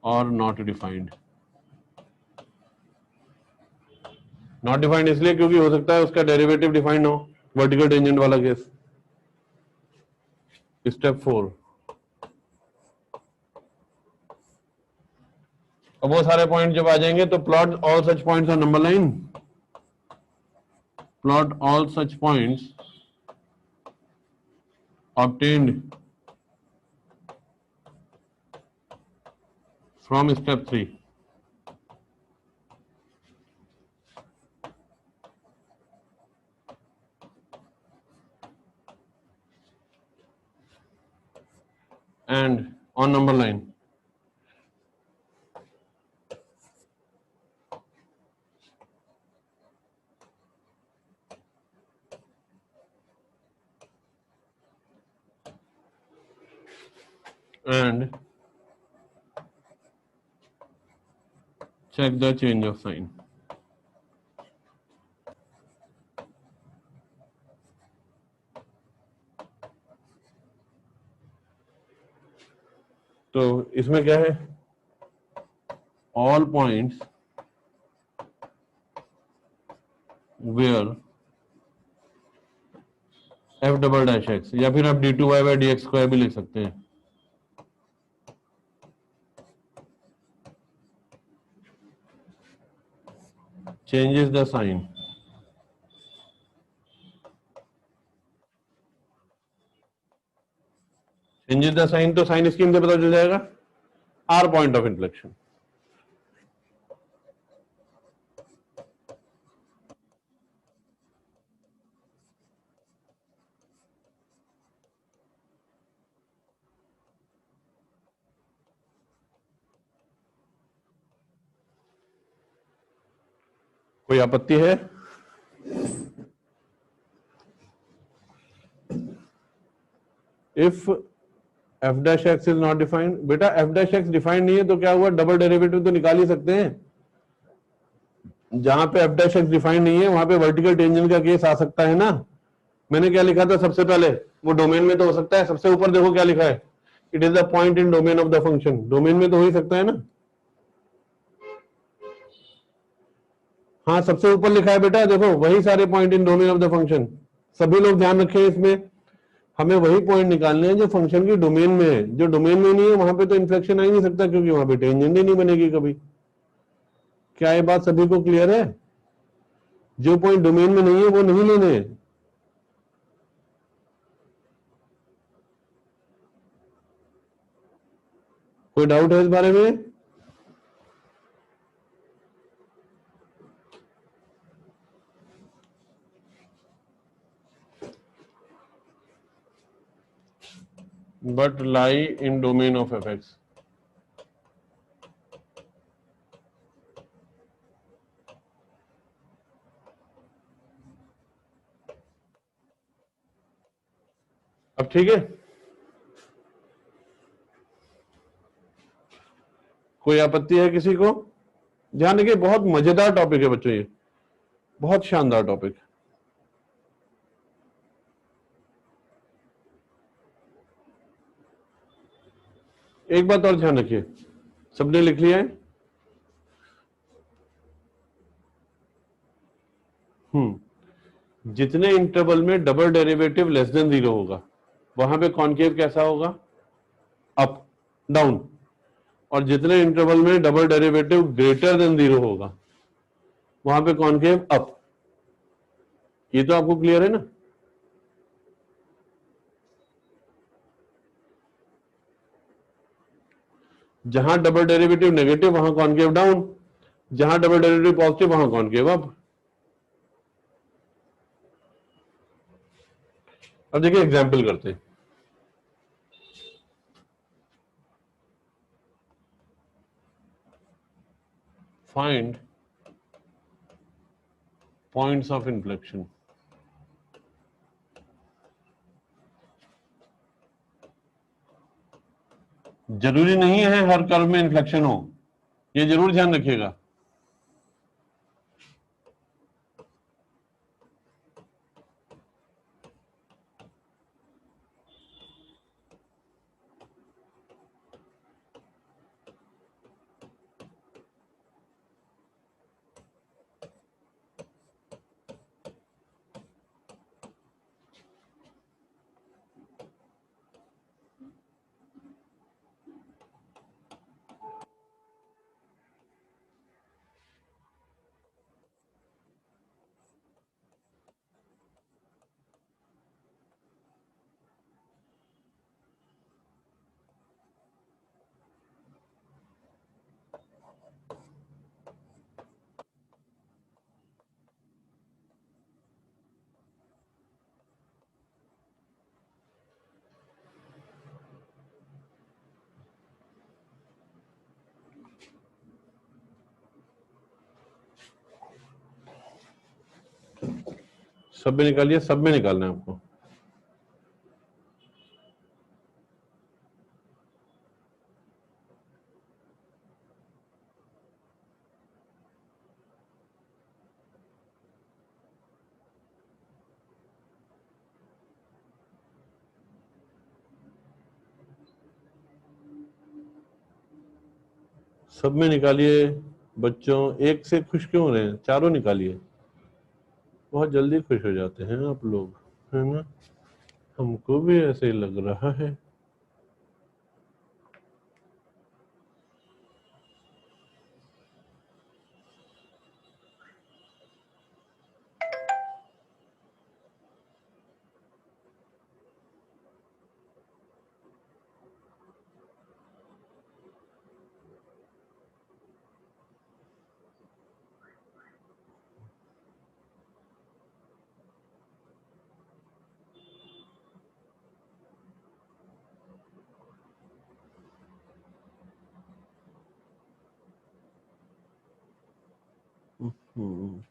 or not defined। Not defined इसलिए क्योंकि हो सकता है उसका डेरिवेटिव डिफाइंड हो, वर्टिकल टेंजेंट वाला केस। स्टेप 4 अब वो सारे पॉइंट जब आ जाएंगे तो plot all such points on number line. Plot all such points obtained from step 3। and on number line and check the change of sign। तो इसमें क्या है, all points where f double dash x, या फिर आप d two y by d x square भी लिख सकते हैं। Changes the sign. Changes the sign तो साइन स्कीम से पता चल जाएगा, आर पॉइंट ऑफ इन्फ्लेक्शन। कोई आपत्ति है? If F dash x is not defined, बेटा एफ डैश एक्स डिफाइंड नहीं है तो क्या हुआ, डबल डेरिवेटिव तो निकाल ही सकते हैं। जहां पे एफ डैश एक्स डिफाइंड नहीं है वहां पे वर्टिकल टेंजेंट का केस आ सकता है ना। मैंने क्या लिखा था सबसे पहले, वो डोमेन में तो हो सकता है, सबसे ऊपर देखो क्या लिखा है, it is the point in domain of the function, domain में तो हो ही सकता है ना। हाँ सबसे ऊपर लिखा है बेटा, देखो वही सारे point in domain of the function. सभी लोग ध्यान रखें इसमें, हमें वही पॉइंट निकालने हैं जो फंक्शन की डोमेन में है। जो डोमेन में नहीं है वहां पे तो इन्फ्लेक्शन आ ही नहीं सकता, क्योंकि वहां पे टेंजेंट ही नहीं बनेगी कभी। क्या ये बात सभी को क्लियर है? जो पॉइंट डोमेन में नहीं है वो नहीं लेने हैं। कोई डाउट है इस बारे में? But lie in domain of F x. अब ठीक है, कोई आपत्ति है किसी को? ध्यान रखिए, बहुत मजेदार टॉपिक है बच्चों, ये बहुत शानदार टॉपिक। एक बात और ध्यान रखिए, सबने लिख लिया है? जितने इंटरवल में डबल डेरिवेटिव लेस देन 0 होगा वहां पे कॉनकेव कैसा होगा, अप, डाउन। और जितने इंटरवल में डबल डेरिवेटिव ग्रेटर देन 0 होगा वहां पे कॉनकेव अप। ये तो आपको क्लियर है ना? जहां डबल डेरिवेटिव नेगेटिव वहां कॉनकेव डाउन, जहां डबल डेरिवेटिव पॉजिटिव वहां कॉनकेव अप। अब देखिए एग्जाम्पल करते हैं। Find points of inflection. जरूरी नहीं है हर कर्व में इन्फ्लेक्शन हो, ये जरूर ध्यान रखिएगा। सब में निकालिए, सब में निकालना है आपको। सब में निकालिए बच्चों। एक से खुश क्यों हो रहे हैं, चारों निकालिए। बहुत जल्दी खुश हो जाते हैं आप लोग, है ना? हमको भी ऐसे ही लग रहा है। हम्म।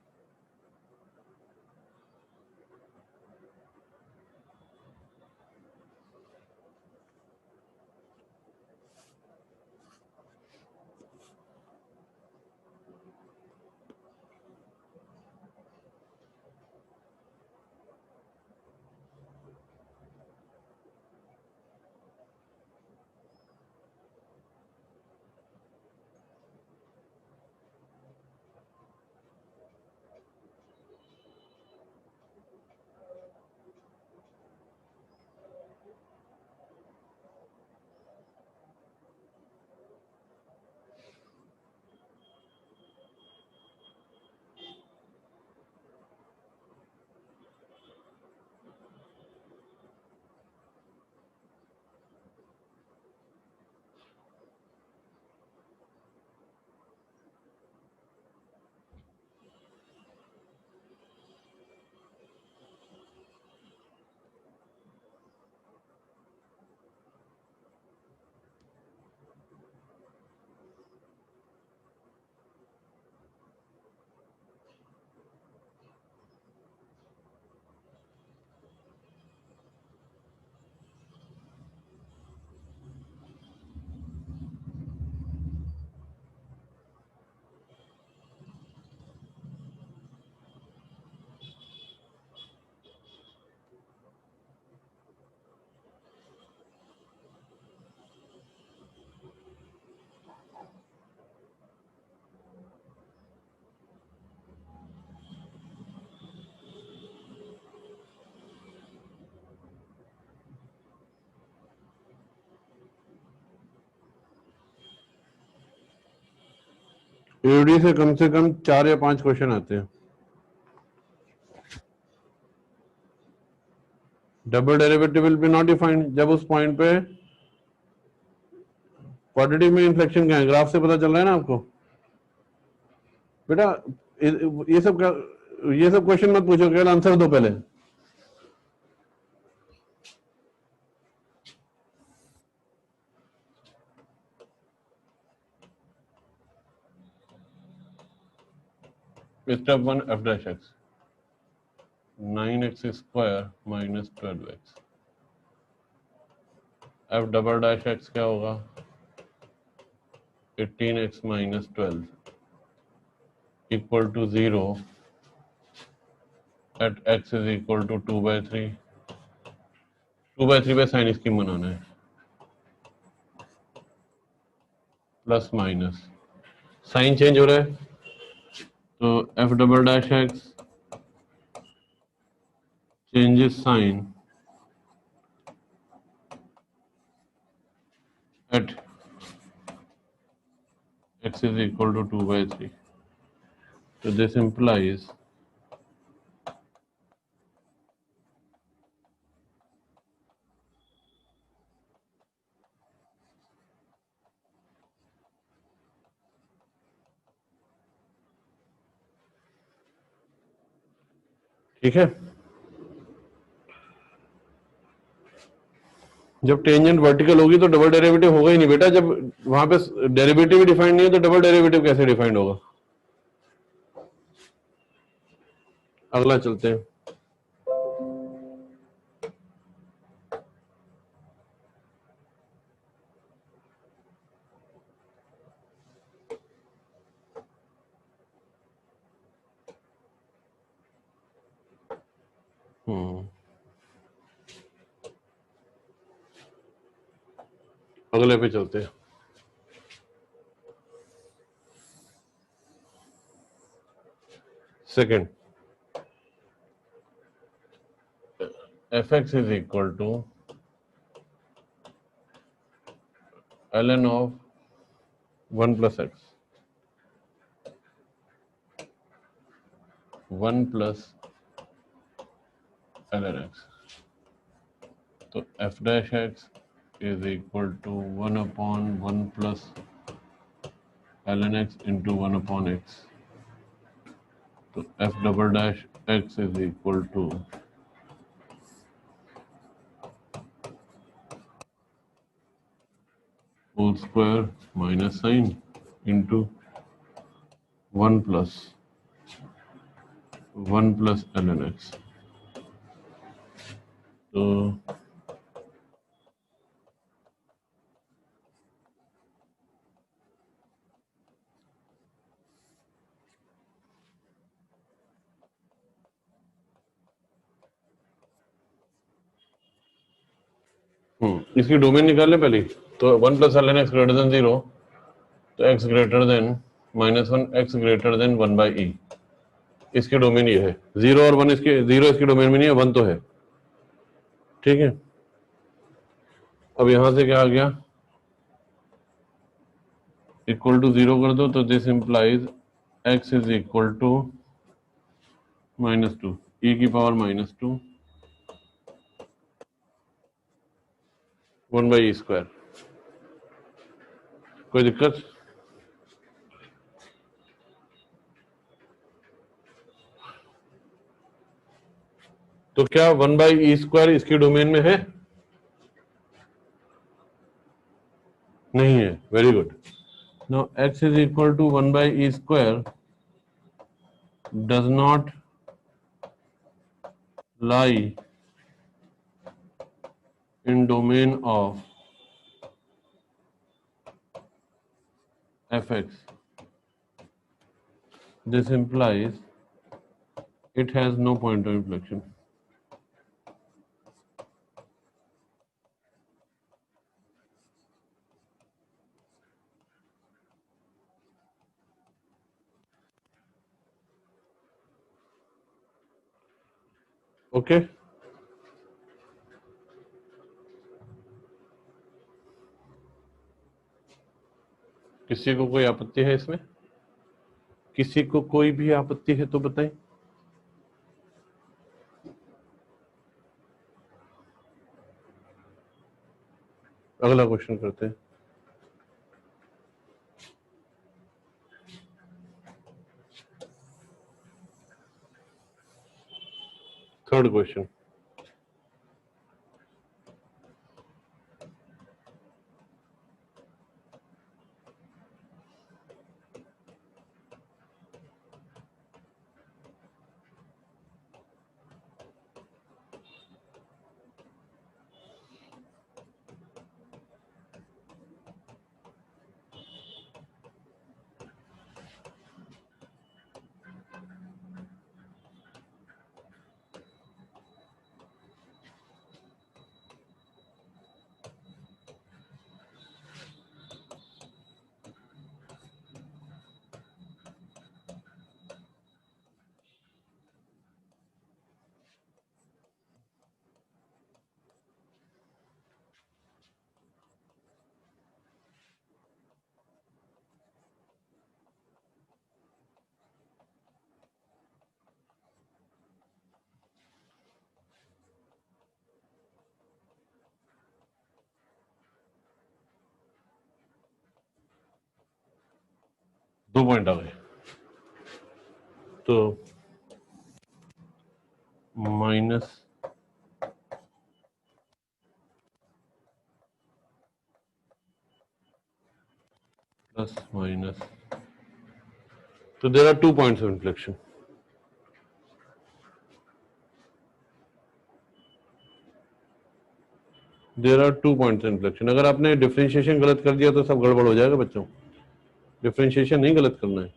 एओडी से कम 4 या 5 क्वेश्चन आते हैं। Double derivative will be not defined जब उस पॉइंट पे क्वाड्रेटिक में इन्फ्लेक्शन क्या है, ग्राफ से पता चल रहा है ना आपको बेटा। ये सब क्वेश्चन मत पूछो, केवल आंसर दो पहले। Step 1 f dash x 9x square minus 12x। F double dash x क्या होगा 18x minus 12 equal to 0 at x is equal to 2/3। 2/3 पे साइन स्कीम बनाना है, प्लस माइनस साइन चेंज हो रहा है तो F double dash x changes sign at x is equal to 2/3. So this implies ठीक है। जब टेंजेंट वर्टिकल होगी तो डबल डेरिवेटिव होगा ही नहीं बेटा। जब वहां पे डेरिवेटिव डिफाइंड नहीं है तो डबल डेरिवेटिव कैसे डिफाइंड होगा। अगला चलते हैं। अगले पे चलते हैं। Second fx is equal to ln of 1 plus x 1 plus ln x। तो f dash x is equal to 1 upon 1 plus ln x into 1 upon x। तो f double dash x is equal to whole square minus sin into 1 plus ln x। तो इसकी domain निकाल ले पहले। तो 1 plus L N x greater than 0 तो x greater than -1 x greater than 1/e। इसके domain ये है। 0 और 1 इसके 0 इसके डोमेन में नहीं है, 1 तो है। ठीक है। अब यहां से क्या आ गया इक्वल टू 0 कर दो तो this implies x is equal to -2 e की पावर -2 1/e स्क्वायर। कोई दिक्कत। तो क्या 1/e स्क्वायर इसके डोमेन में है? नहीं है। Very good. Now x is equal to 1/e square does not lie in domain of fx। This implies it has no point of inflection। Okay. किसी को कोई आपत्ति है इसमें? किसी को कोई भी आपत्ति है तो बताएं। अगला क्वेश्चन करते हैं। थर्ड क्वेश्चन, दो पॉइंट आ गए, तो माइनस प्लस माइनस, तो there are 2 points of inflection. There are 2 points of inflection. अगर आपने डिफरेंशिएशन गलत कर दिया तो सब गड़बड़ हो जाएगा बच्चों। डिफरेंशिएशन नहीं गलत करना है,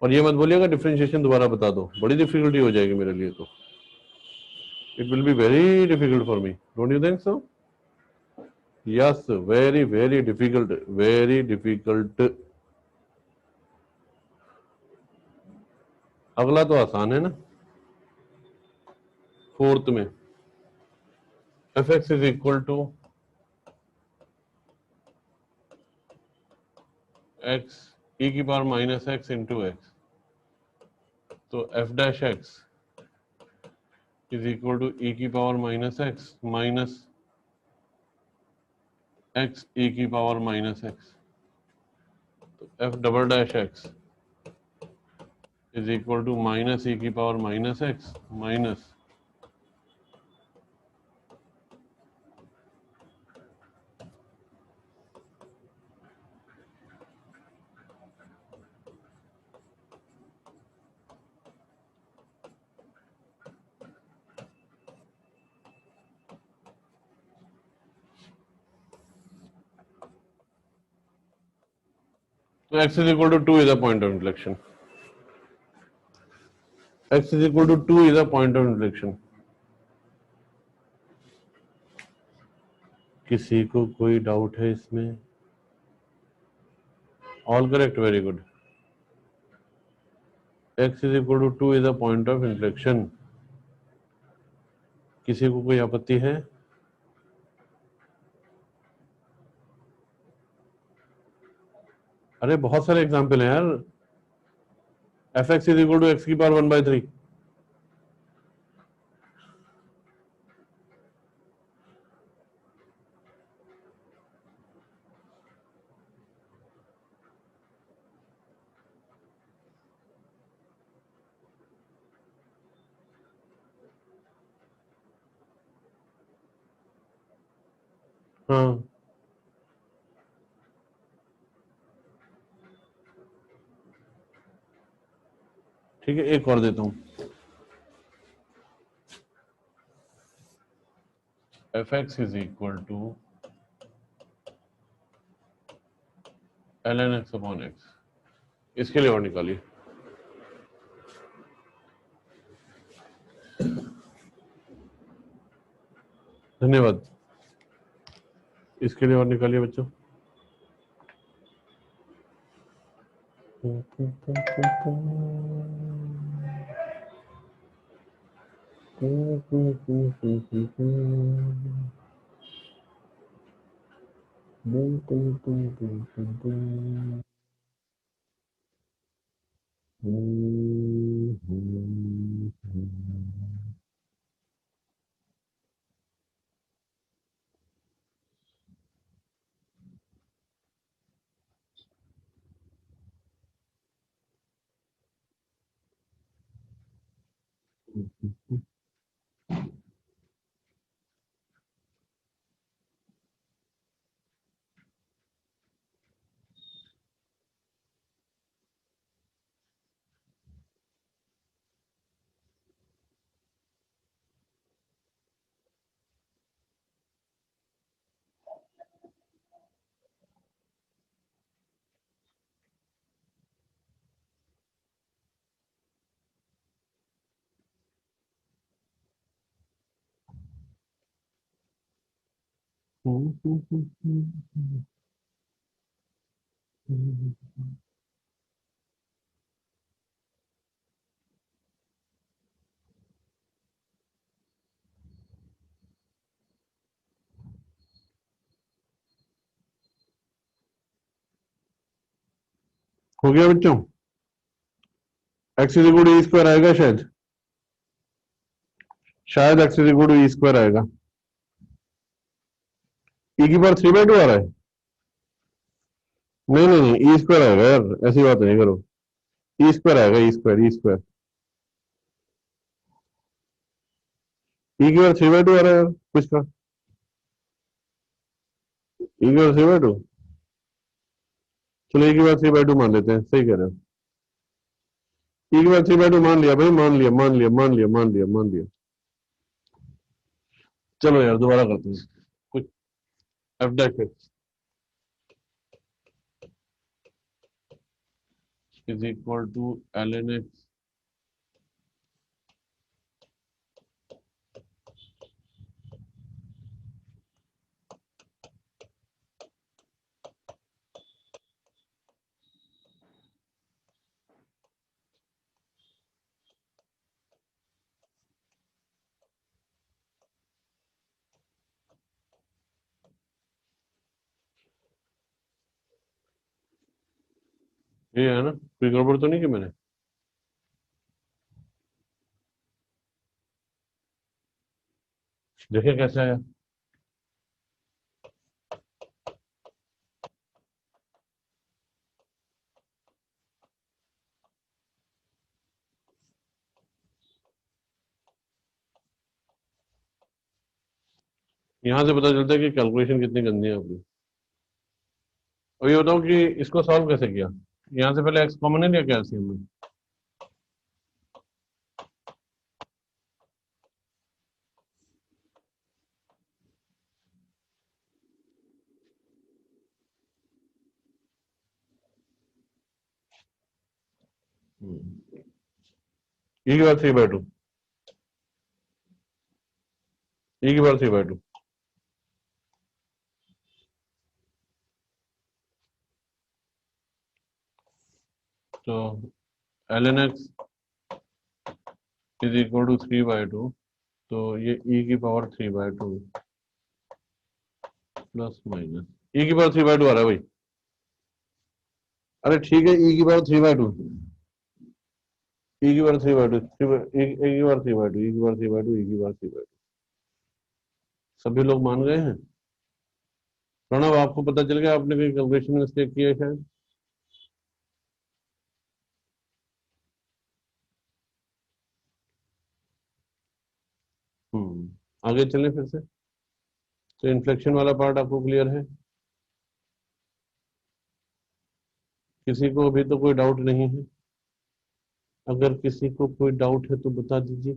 और ये मत बोलिएगा डिफरेंशिएशन दोबारा बता दो, बड़ी डिफिकल्टी हो जाएगी मेरे लिए। तो it will be very difficult for me, don't you think so? Yes, very very difficult, very difficult. अगला तो आसान है ना, फोर्थ में F x is equal to X E की power minus X into X, तो F dash x is equal to E की power minus X E की पावर माइनस एक्स, तो F double dash x is equal to minus E की power minus x minus तो x is equal to 2 is a point of inflection. X is equal to 2 is a point of inflection. किसी को कोई doubt है इसमें? All correct, very good. x is equal to 2 is a point of inflection. किसी को कोई आपत्ति है? अरे बहुत सारे एग्जाम्पल हैं यार। F x is equal to x की पावर 1/3। हाँ, ठीक है, एक और देता हूं। F x is equal to l N x upon x, इसके लिए और निकालिए। धन्यवाद। इसके लिए और निकालिए बच्चों। हो गया बच्चों? X is equal to e square आएगा शायद, शायद x is equal to e square आएगा। ई की पावर 3/2 आ रहा है? नहीं नहीं नहीं, ई स्क्वायर आएगा यार, ऐसी बात नहीं करो। ई स्क्वायर आएगा, ई स्क्वायर, ई स्क्वायर। ई की पावर 3/2 आ रहा है यार कुछ का। ई की पावर 3/2, चलो ई की पावर 3/2 मान लेते हैं, सही कह रहे हो। ई की पावर 3/2 मान लिया भाई, मान लिया मान लिया मान लिया मान लिया मान लिया। चलो यार दोबारा करते हैं कुछ। F dash x is equal to ln x ये है ना, कोई गड़बड़ तो नहीं कि मैंने? देखिए कैसे आया। यहां से पता चलता है कि कैलकुलेशन कितनी गंदी है आपकी। और ये बताओ कि इसको सॉल्व कैसे किया? यहां से पहले एक्स कॉमन है लिया क्या एलसीएम में? ई की बार 3/2, ई की बार 3/2। तो ln x is equal to 3/2, तो ये ई की पावर 3/2 प्लस माइनस ई की पावर 3/2 आ रहा है भाई। अरे ठीक है, ई की पावर 3/2, ई की पावर 3/2, ई की पावर 3/2, ई की पावर 3/2, ई की पावर 3/2। सभी लोग मान गए हैं? प्रणव आपको पता चल गया, आपने कोई कैलकुलेशन मिस्टेक किया है शायद? आगे चलें फिर से। तो इन्फ्लेक्शन वाला पार्ट आपको क्लियर है? किसी को अभी तो कोई डाउट नहीं है? अगर किसी को कोई डाउट है तो बता दीजिए।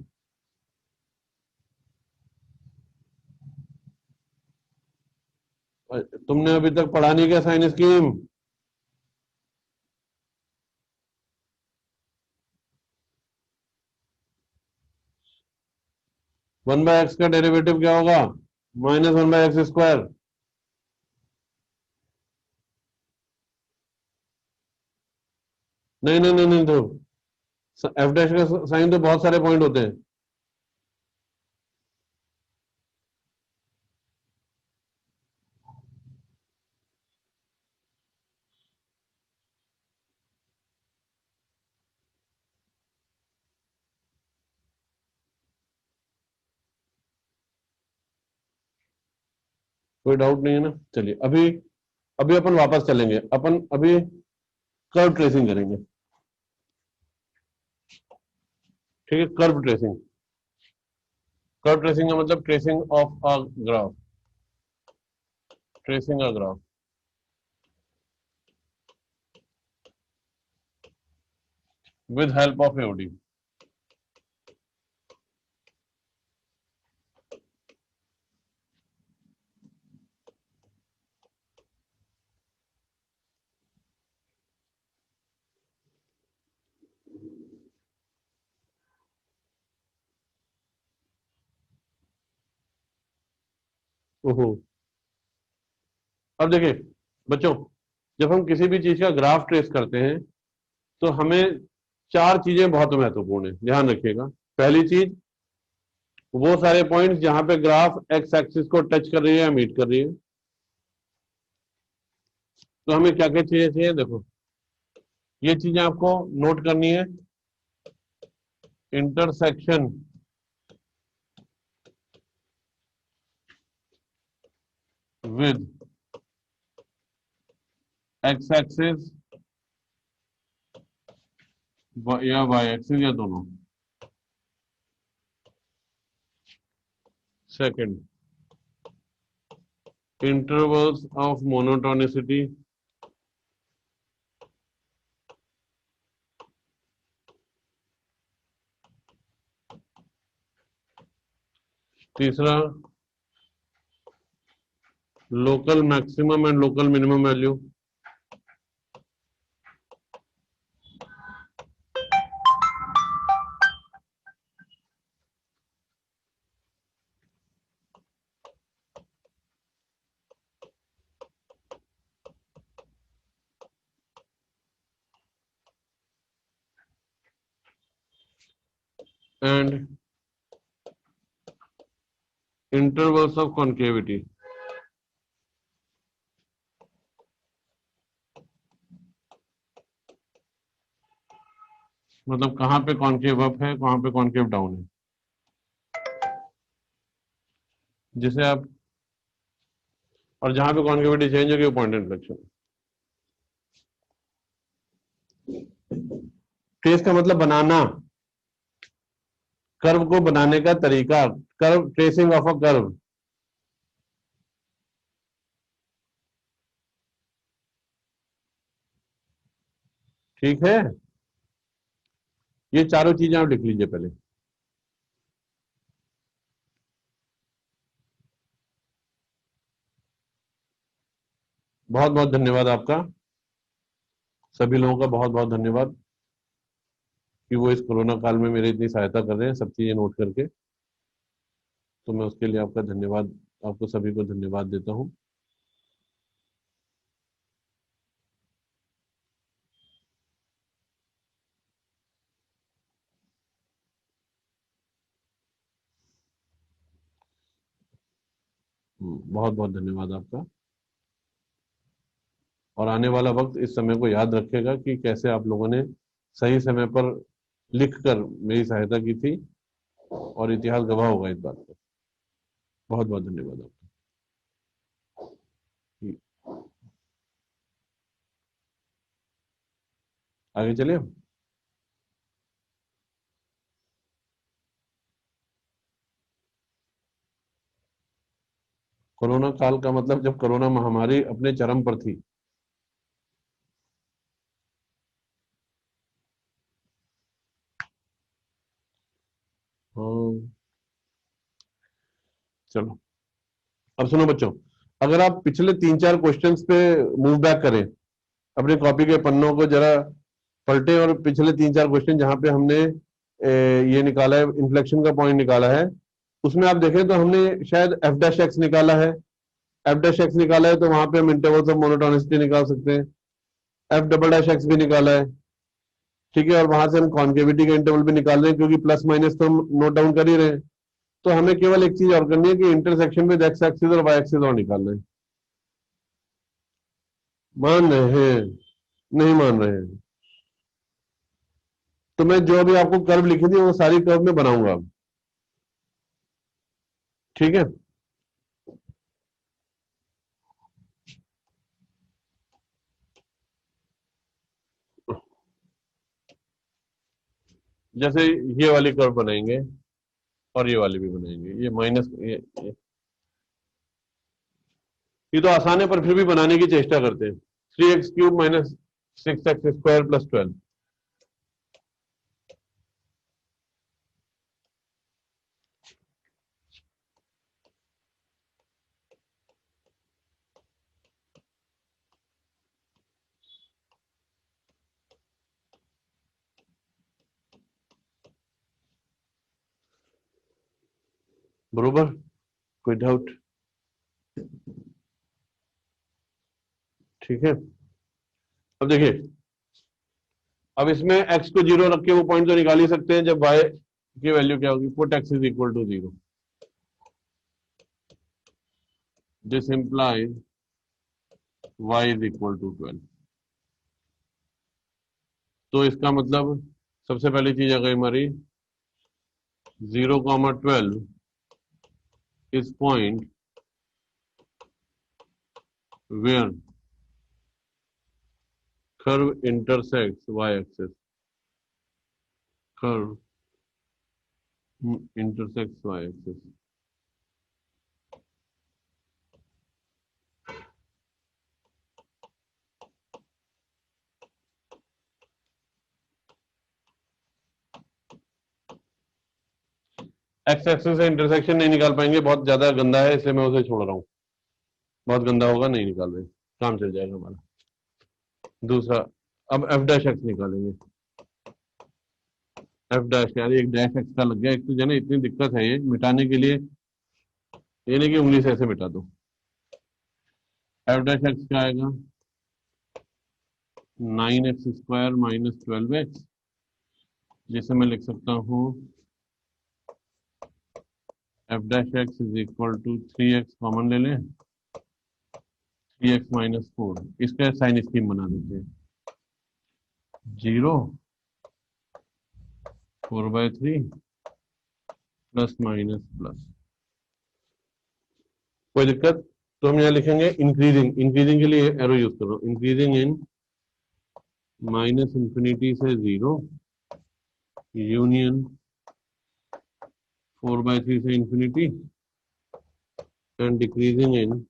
तुमने अभी तक पढ़ा नहीं क्या साइन स्कीम? 1/x का डेरिवेटिव क्या होगा? -1/x²। नहीं नहीं नहीं नहीं, तो एफ डैश का साइन तो बहुत सारे पॉइंट होते हैं। कोई डाउट नहीं है ना? चलिए अभी, अभी अपन वापस चलेंगे, अपन अभी कर्व ट्रेसिंग करेंगे। ठीक है, कर्व ट्रेसिंग। कर्व ट्रेसिंग का मतलब tracing of a graph, tracing a graph. With help of AOD. ओहो, अब देखिए बच्चों, जब हम किसी भी चीज का ग्राफ ट्रेस करते हैं तो हमें चार चीजें बहुत महत्वपूर्ण है, ध्यान रखिएगा। पहली चीज, वो सारे पॉइंट्स जहां पे ग्राफ एक्स एक्सिस को टच कर रही है या मीट कर रही है। तो हमें क्या क्या चीजें चाहिए, देखो ये चीजें आपको नोट करनी है। इंटरसेक्शन विद एक्स एक्सिस या वाई एक्सिस या दोनों। Second, intervals of monotonicity. तीसरा, local maximum and local minimum value. And intervals of concavity. मतलब कहां पे कॉन्केव अप है, कहां पे कॉन्केव डाउन है, जिसे आप, और जहां पे कॉन्केविटी चेंज होगी वो पॉइंट इन्फ्लेक्शन। ट्रेस का मतलब बनाना, कर्व को बनाने का तरीका, curve, tracing of a curve. ठीक है, ये चारों चीजें आप लिख लीजिए पहले। बहुत बहुत धन्यवाद आपका, सभी लोगों का बहुत बहुत धन्यवाद कि वो इस कोरोना काल में मेरी इतनी सहायता कर रहे हैं सब चीजें नोट करके। तो मैं उसके लिए आपका धन्यवाद, आपको सभी को धन्यवाद देता हूं। बहुत बहुत धन्यवाद आपका। और आने वाला वक्त इस समय को याद रखेगा कि कैसे आप लोगों ने सही समय पर लिखकर मेरी सहायता की थी, और इतिहास गवाह होगा इस बात का। बहुत बहुत धन्यवाद आपका। आगे चलिए। कोरोना काल का मतलब जब कोरोना महामारी अपने चरम पर थी। हाँ, चलो अब सुनो बच्चों, अगर आप पिछले तीन चार क्वेश्चंस पे मूव बैक करें, अपने कॉपी के पन्नों को जरा पलटे और पिछले तीन चार क्वेश्चन जहां पे हमने ये निकाला है, इन्फ्लेक्शन का पॉइंट निकाला है, उसमें आप देखें तो हमने शायद एफ डैश एक्स निकाला है। एफ डैश एक्स निकाला है तो वहां पे हम इंटरवल्स ऑफ मोनोटोनिसिटी निकाल सकते हैं। एफ डबल डैश एक्स भी निकाला है, ठीक है, और वहां से हम कॉन्केविटी का इंटरवल भी निकाल रहे हैं क्योंकि प्लस माइनस तो हम नोट डाउन कर ही रहे हैं। तो हमें केवल एक चीज और करनी है कि इंटरसेक्शन विद एक्स एक्सिस और वाई एक्सिस और निकालना है। मान रहे हैं? नहीं मान रहे हैं? तो मैं जो अभी आपको कर्व लिखी थी वो सारी कर्व में बनाऊंगा अब। ठीक है, जैसे ये वाली कर्व बनाएंगे और ये वाली भी बनाएंगे, ये माइनस ये तो आसान है पर फिर भी बनाने की चेष्टा करते हैं। 3x³ माइनस 6x² प्लस 12 बरोबर, कोई डाउट? ठीक है, अब देखिए, अब इसमें x को 0 रख के वो पॉइंट तो निकाल ही सकते हैं जब y की वैल्यू क्या होगी, put x is equal to 0, this implies y is equal to 12। तो इसका मतलब सबसे पहली चीज आ गई हमारी 0,12 is point where curve intersects y-axis. Curve intersects y-axis. X axis से इंटरसेक्शन नहीं निकाल पाएंगे, बहुत ज्यादा गंदा है, इसलिए मैं उसे छोड़ रहा हूँ। बहुत गंदा होगा, नहीं निकाल रहे, काम चल जाएगा हमारा। दूसरा, अब एफ डैश एक्स निकालेंगे। एफ डैश, यार एक डैश एक्स का लग गया, एक तो जाने इतनी दिक्कत है ये मिटाने के लिए, ये नहीं कि उंगली से ऐसे मिटा दो। एफ डैश एक्स क्या आएगा, 9x² माइनस 12x, जिसे मैं लिख सकता हूँ f dash x is equal to 3x, common ले लें, 3x माइनस 4, इसका साइन स्कीम बना देते हैं, 0 4/3 प्लस माइनस प्लस, कोई दिक्कत? तो हम यहाँ लिखेंगे इंक्रीजिंग, इंक्रीजिंग के लिए एरो यूज करो, इंक्रीजिंग इन माइनस इंफिनिटी से 0 यूनियन 4/3 से इंफिनिटी एंड डिक्रीजिंग इन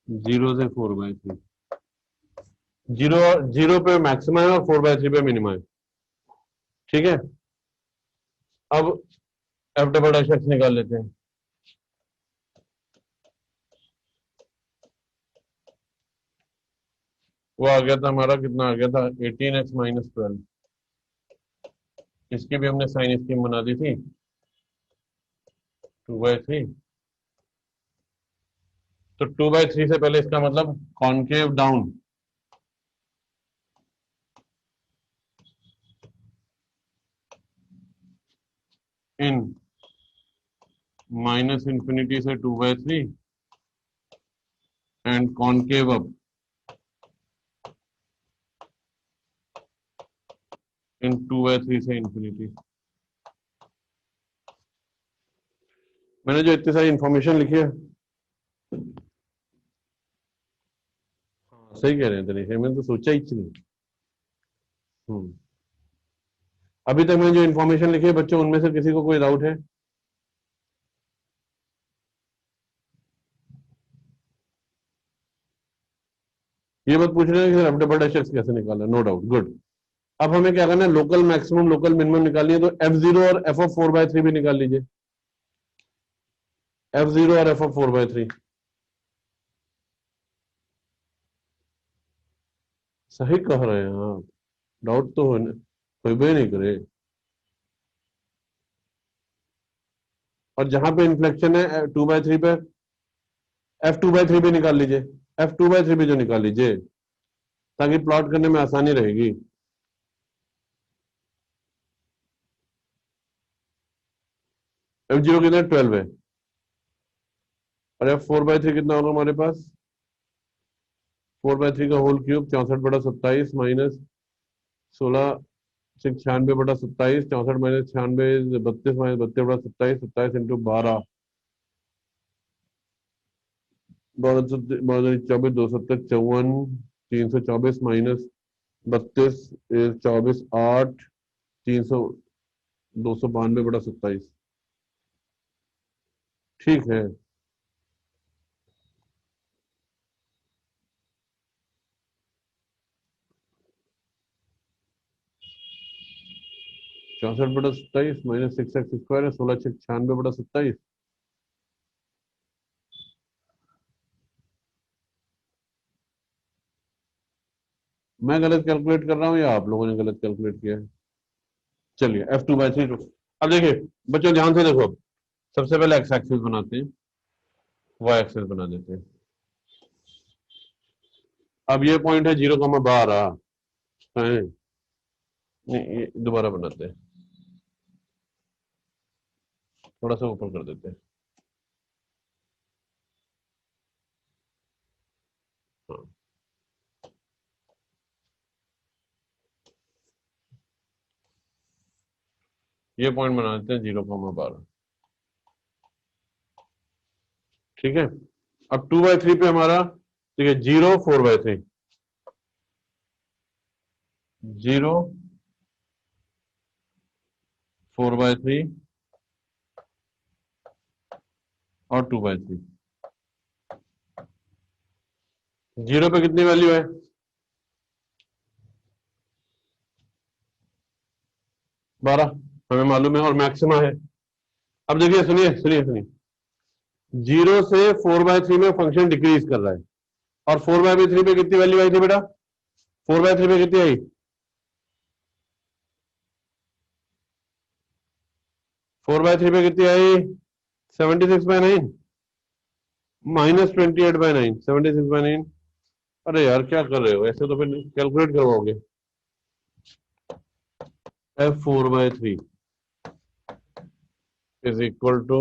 0 से 4/3। 0 पे मैक्सिमम है और 4/3 पे मिनिमम है। ठीक है, अब एफ डबल डैश एक्स निकाल लेते हैं। वो आ गया था हमारा, कितना आ गया था, 18x माइनस 12, इसकी भी हमने साइन स्कीम बना दी थी 2/3। तो 2/3 से पहले इसका मतलब कॉनकेव डाउन, इन माइनस इंफिनिटी से 2/3 एंड कॉनकेव अप इन 2/3 से इंफिनिटी। मैंने जो इतनी सारी इंफॉर्मेशन लिखी है, हाँ सही कह रहे हैं तरीके, मैंने तो सोचा ही नहीं। अभी तक मैंने जो इंफॉर्मेशन लिखी है बच्चों, उनमें से किसी को कोई डाउट है? ये मत पूछ रहे हैं कि एफ डबल डैश एक्स कैसे निकाला, नो डाउट, गुड। अब हमें क्या करना है, लोकल मैक्सिमम लोकल मिनिमम निकालिए, तो f0 और f ऑफ 4/3 भी निकाल लीजिए, f0 और f ऑफ 4/3। सही कह रहे हैं आप, डाउट तो होने कोई भी नहीं करे। और जहां पे इन्फ्लेक्शन है 2/3 पे, f2/3 भी निकाल लीजिए, f2/3 भी जो निकाल लीजिए, ताकि प्लॉट करने में आसानी रहेगी। f0 कितना 12 है, और f4/3 कितना होगा हमारे पास, 4/3 का whole cube 64/27 minus 16 96/27, 64 minus 96 32 minus 32/27, 27 into 12 24 270 54 324 minus 32 24 8 300 292/27। ठीक है। चौसठ बटा 27 माइनस 6x² है, 16×96 96 बटा 27। मैं गलत कैलकुलेट कर रहा हूँ या आप लोगों ने गलत कैलकुलेट किया है? चलिए F2/3 अब देखिए बच्चों ध्यान से देखो, अब सबसे पहले एक्स एक्सिस बनाते हैं, वाई एक्सिस बना देते हैं। अब ये पॉइंट है 0,12 है, नहीं ये दोबारा बनाते हैं, थोड़ा सा ऊपर कर देते हैं। हाँ ये पॉइंट बना देते हैं 0,12। ठीक है, अब 2/3 पे हमारा, ठीक है, 0 4/3, 0 4/3 और 2/3। 0 पे कितनी वैल्यू है? 12 हमें मालूम है, और मैक्सिमा है। अब देखिए सुनिए सुनिए सुनिए, 0 से 4/3 में फंक्शन डिक्रीज कर रहा है, और 4/3 पे कितनी वैल्यू आई थी बेटा? 4/3 पे कितनी आई? 4/3 पे कितनी आई? 76/9 माइनस 28/9, 76/9। अरे यार क्या कर रहे हो, ऐसे तो फिर कैलकुलेट करवाओगे। F4/3 इज इक्वल टू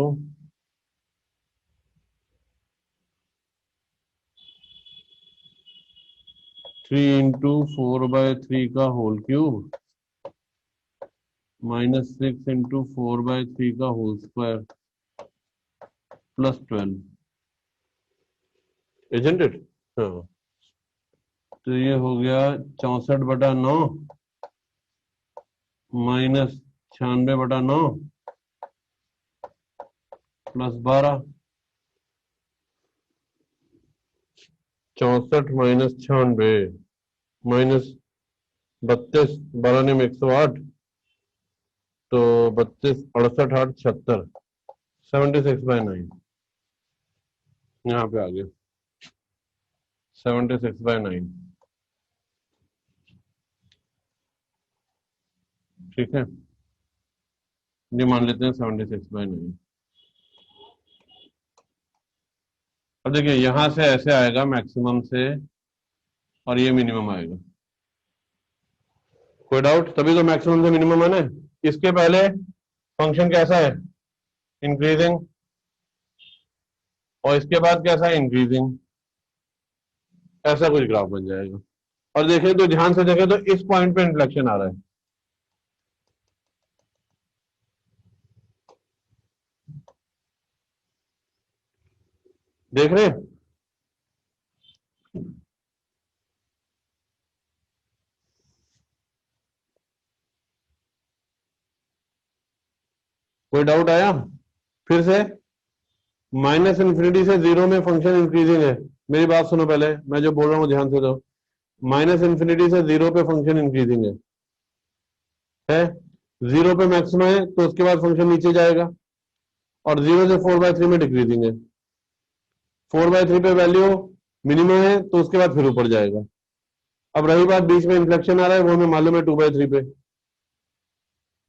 3 × 4/3 का होल क्यूब माइनस 6 × 4/3 का whole square plus 12, isn't it? हाँ, तो ये हो गया 64/9 माइनस 96/9 प्लस 12। 64 माइनस 96 माइनस 32, 12 ने 108, तो 32 68 8 76, 76/9 यहाँ पे आ गया, 76/9। ठीक है, ये मान लेते हैं 76/9। अब देखिए यहां से ऐसे आएगा मैक्सिमम से, और ये मिनिमम आएगा। कोई डाउट? तभी तो मैक्सिमम से मिनिमम है ना। इसके पहले फंक्शन कैसा है? इंक्रीजिंग, और इसके बाद कैसा है? इंक्रीजिंग। ऐसा कुछ ग्राफ बन जाएगा। और देखें तो, ध्यान से देखें तो इस पॉइंट पे इन्फ्लेक्शन आ रहा है, देख रहे हैं? कोई डाउट आया? फिर से, माइनस इन्फिनिटी से 0 में फंक्शन इंक्रीजिंग है। मेरी बात सुनो पहले, मैं जो बोल रहा हूँ ध्यान से दो। माइनस इन्फिनिटी से 0 पे फंक्शन इंक्रीजिंग है 0 पे मैक्सिमम है, तो उसके बाद फंक्शन नीचे जाएगा, और 0 से 4/3 में डिक्रीजिंग है। 4/3 पे वैल्यू मिनिमम है, तो उसके बाद फिर ऊपर जाएगा। अब रही बात बीच में इन्फ्लेक्शन आ रहा है, वो हमें मालूम है 2/3 पे,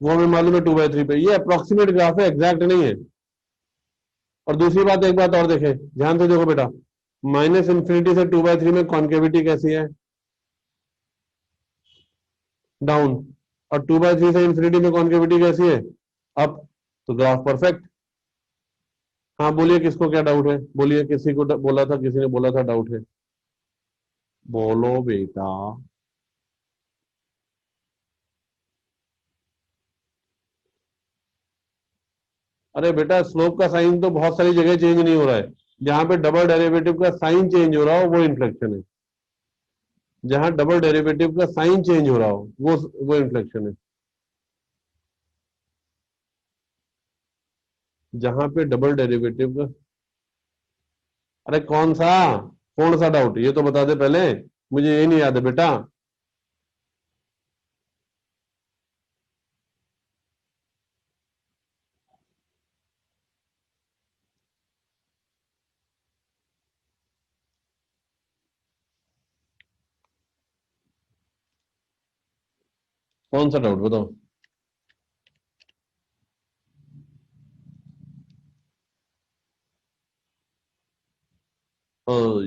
वो हमें मालूम है 2/3 पे। ये अप्रोक्सीमेट ग्राफ है, एग्जैक्ट नहीं है। और दूसरी बात, एक बात और देखें, ध्यान से देखो बेटा, माइनस इन्फिनिटी से 2/3 में कॉन्केविटी कैसी है? डाउन। और 2/3 से इन्फिनिटी में कॉन्केविटी कैसी है? अप। तो ग्राफ परफेक्ट। हाँ बोलिए, किसको क्या डाउट है? बोलिए, किसी को बोला था, किसी ने बोला था डाउट है, बोलो बेटा। अरे बेटा, स्लोप का साइन तो बहुत सारी जगह चेंज नहीं हो रहा है। जहां पे डबल डेरिवेटिव का साइन चेंज हो रहा हो वो इन्फ्लेक्शन है। जहां डबल डेरिवेटिव का साइन चेंज हो रहा हो वो इन्फ्लेक्शन है। जहां पे डबल डेरिवेटिव का, अरे कौन सा डाउट, ये तो बता दे पहले, मुझे ये नहीं याद है बेटा। कौन सा डाउट बताओ।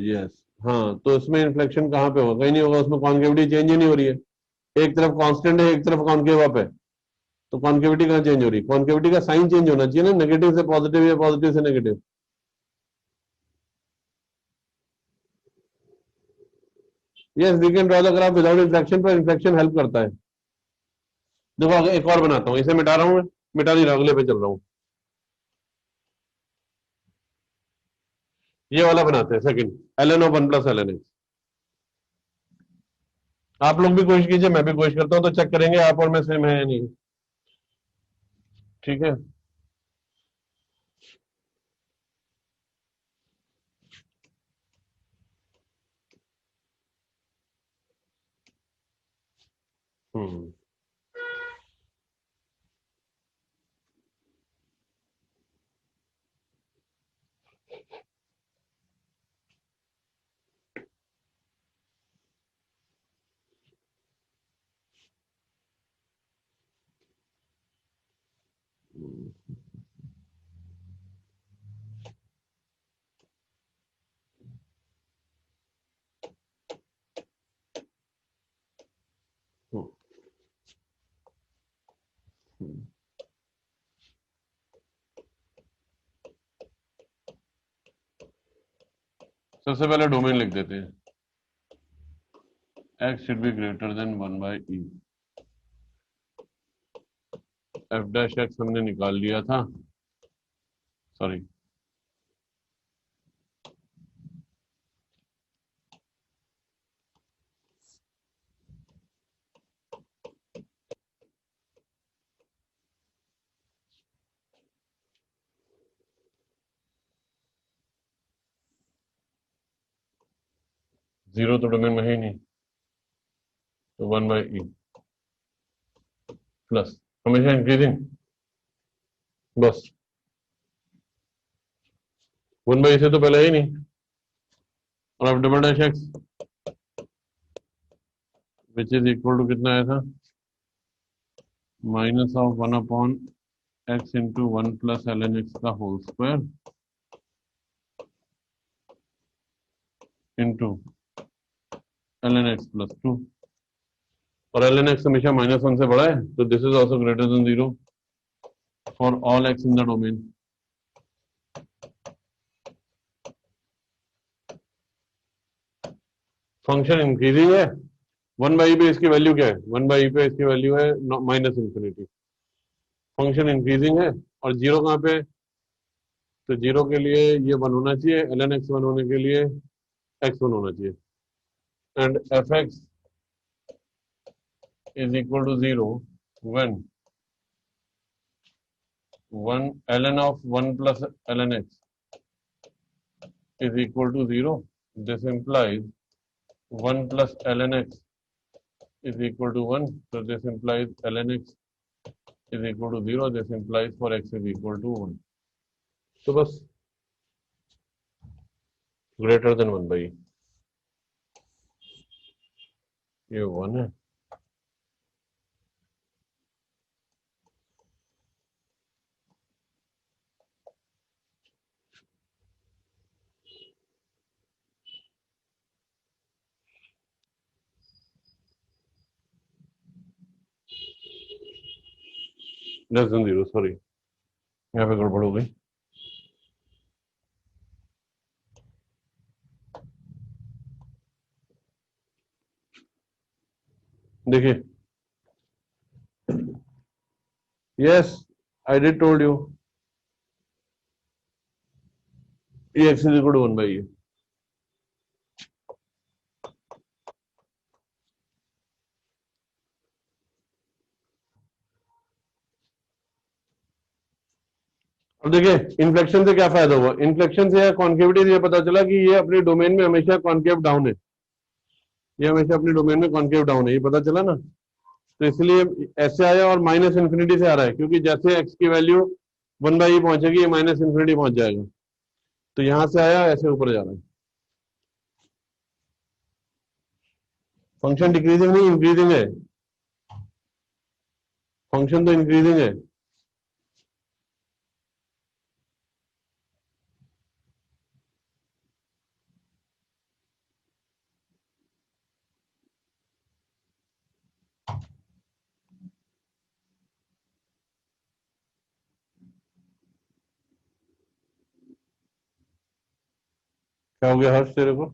यस, हाँ, तो इसमें इन्फ्लेक्शन कहाँ पे होगा, कहीं नहीं होगा, उसमें कॉन्केविटी चेंज ही नहीं हो रही है। एक तरफ कांस्टेंट है, एक तरफ कॉन्केव अप है, तो कॉन्केविटी कहाँ चेंज हो रही है, कॉन्केविटी का साइन चेंज होना चाहिए ना, नेगेटिव से पॉजिटिव या पॉजिटिव से negative. Yes, we can draw the graph without inflection, पर इन्फ्लेक्शन हेल्प करता है। देखो आगे एक और बनाता हूँ, इसे मिटा रहा हूँ मैं, मिटा नहीं रहा, अगले पे चल रहा हूँ। ये वाला बनाते हैं second, l n o one plus L N x. आप लोग भी कोशिश कीजिए, मैं भी कोशिश करता हूँ, तो चेक करेंगे आप और मैं सेम है या नहीं। ठीक है। हम्म। सबसे पहले डोमेन लिख देते हैं, x should be greater than 1 by e। f dash x हमने निकाल लिया था, सॉरी, जीरो तो डोमेन में है ही नहीं, तो 1 बाई ई प्लस, हमेशा इंक्रीजिंग, बस 1 बाई से तो पहले है ही नहीं, और अब double dash X which is equal to कितना आया था, minus of 1 upon X into 1 plus L N X का whole square into L N X plus 2, और एल एन एक्स हमेशा माइनस 1 से बड़ा है, तो this is also greater than 0 for all X in the domain. Function increasing है, 1 by पे इसकी वैल्यू क्या है, 1 बाई पे इसकी वैल्यू है माइनस इंफिनिटी, फंक्शन इंक्रीजिंग है, और जीरो कहाँ पे है, तो जीरो के लिए ये 1 होना चाहिए, एल एन एक्स 1 होने के लिए एक्स 1 होना चाहिए, and f x is equal to 0 when 1 ln of 1 plus ln x is equal to 0. This implies 1 plus ln x is equal to 1. So this implies ln x is equal to 0. This implies for x is equal to 1. तो बस greater than 1 by, ये 1 है, less than 0, sorry यहाँ पे गड़बड़ हो गई। देखिए, yes I did told you, ये x is equal to 1 by है। अब देखिए इन्फ्लेक्शन से क्या फायदा हुआ, इन्फ्लेक्शन से या कॉन्केविटी से ये पता चला कि ये अपने डोमेन में हमेशा कॉन्केव डाउन है, ये हमेशा अपने डोमेन में कॉन्केव डाउन है, ये पता चला ना। तो इसलिए ऐसे आया और माइनस इन्फिनिटी से आ रहा है, क्योंकि जैसे एक्स की वैल्यू 1/e पहुंचेगी ये माइनस इन्फिनिटी पहुंच जाएगा। तो यहां से आया ऐसे ऊपर जा रहा है। फंक्शन डिक्रीजिंग नहीं इंक्रीजिंग है, फंक्शन तो इंक्रीजिंग है। क्या हो गया हर्ष तेरे को?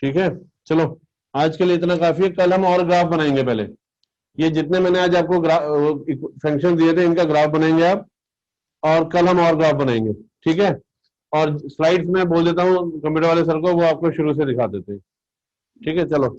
ठीक है, चलो आज के लिए इतना काफी है। कल हम और ग्राफ बनाएंगे। पहले ये जितने मैंने आज आपको फंक्शन दिए थे इनका ग्राफ बनाएंगे आप, और कल हम और ग्राफ बनाएंगे। ठीक है, और स्लाइड्स में बोल देता हूँ कंप्यूटर वाले सर को, वो आपको शुरू से दिखा देते हैं। ठीक है, चलो।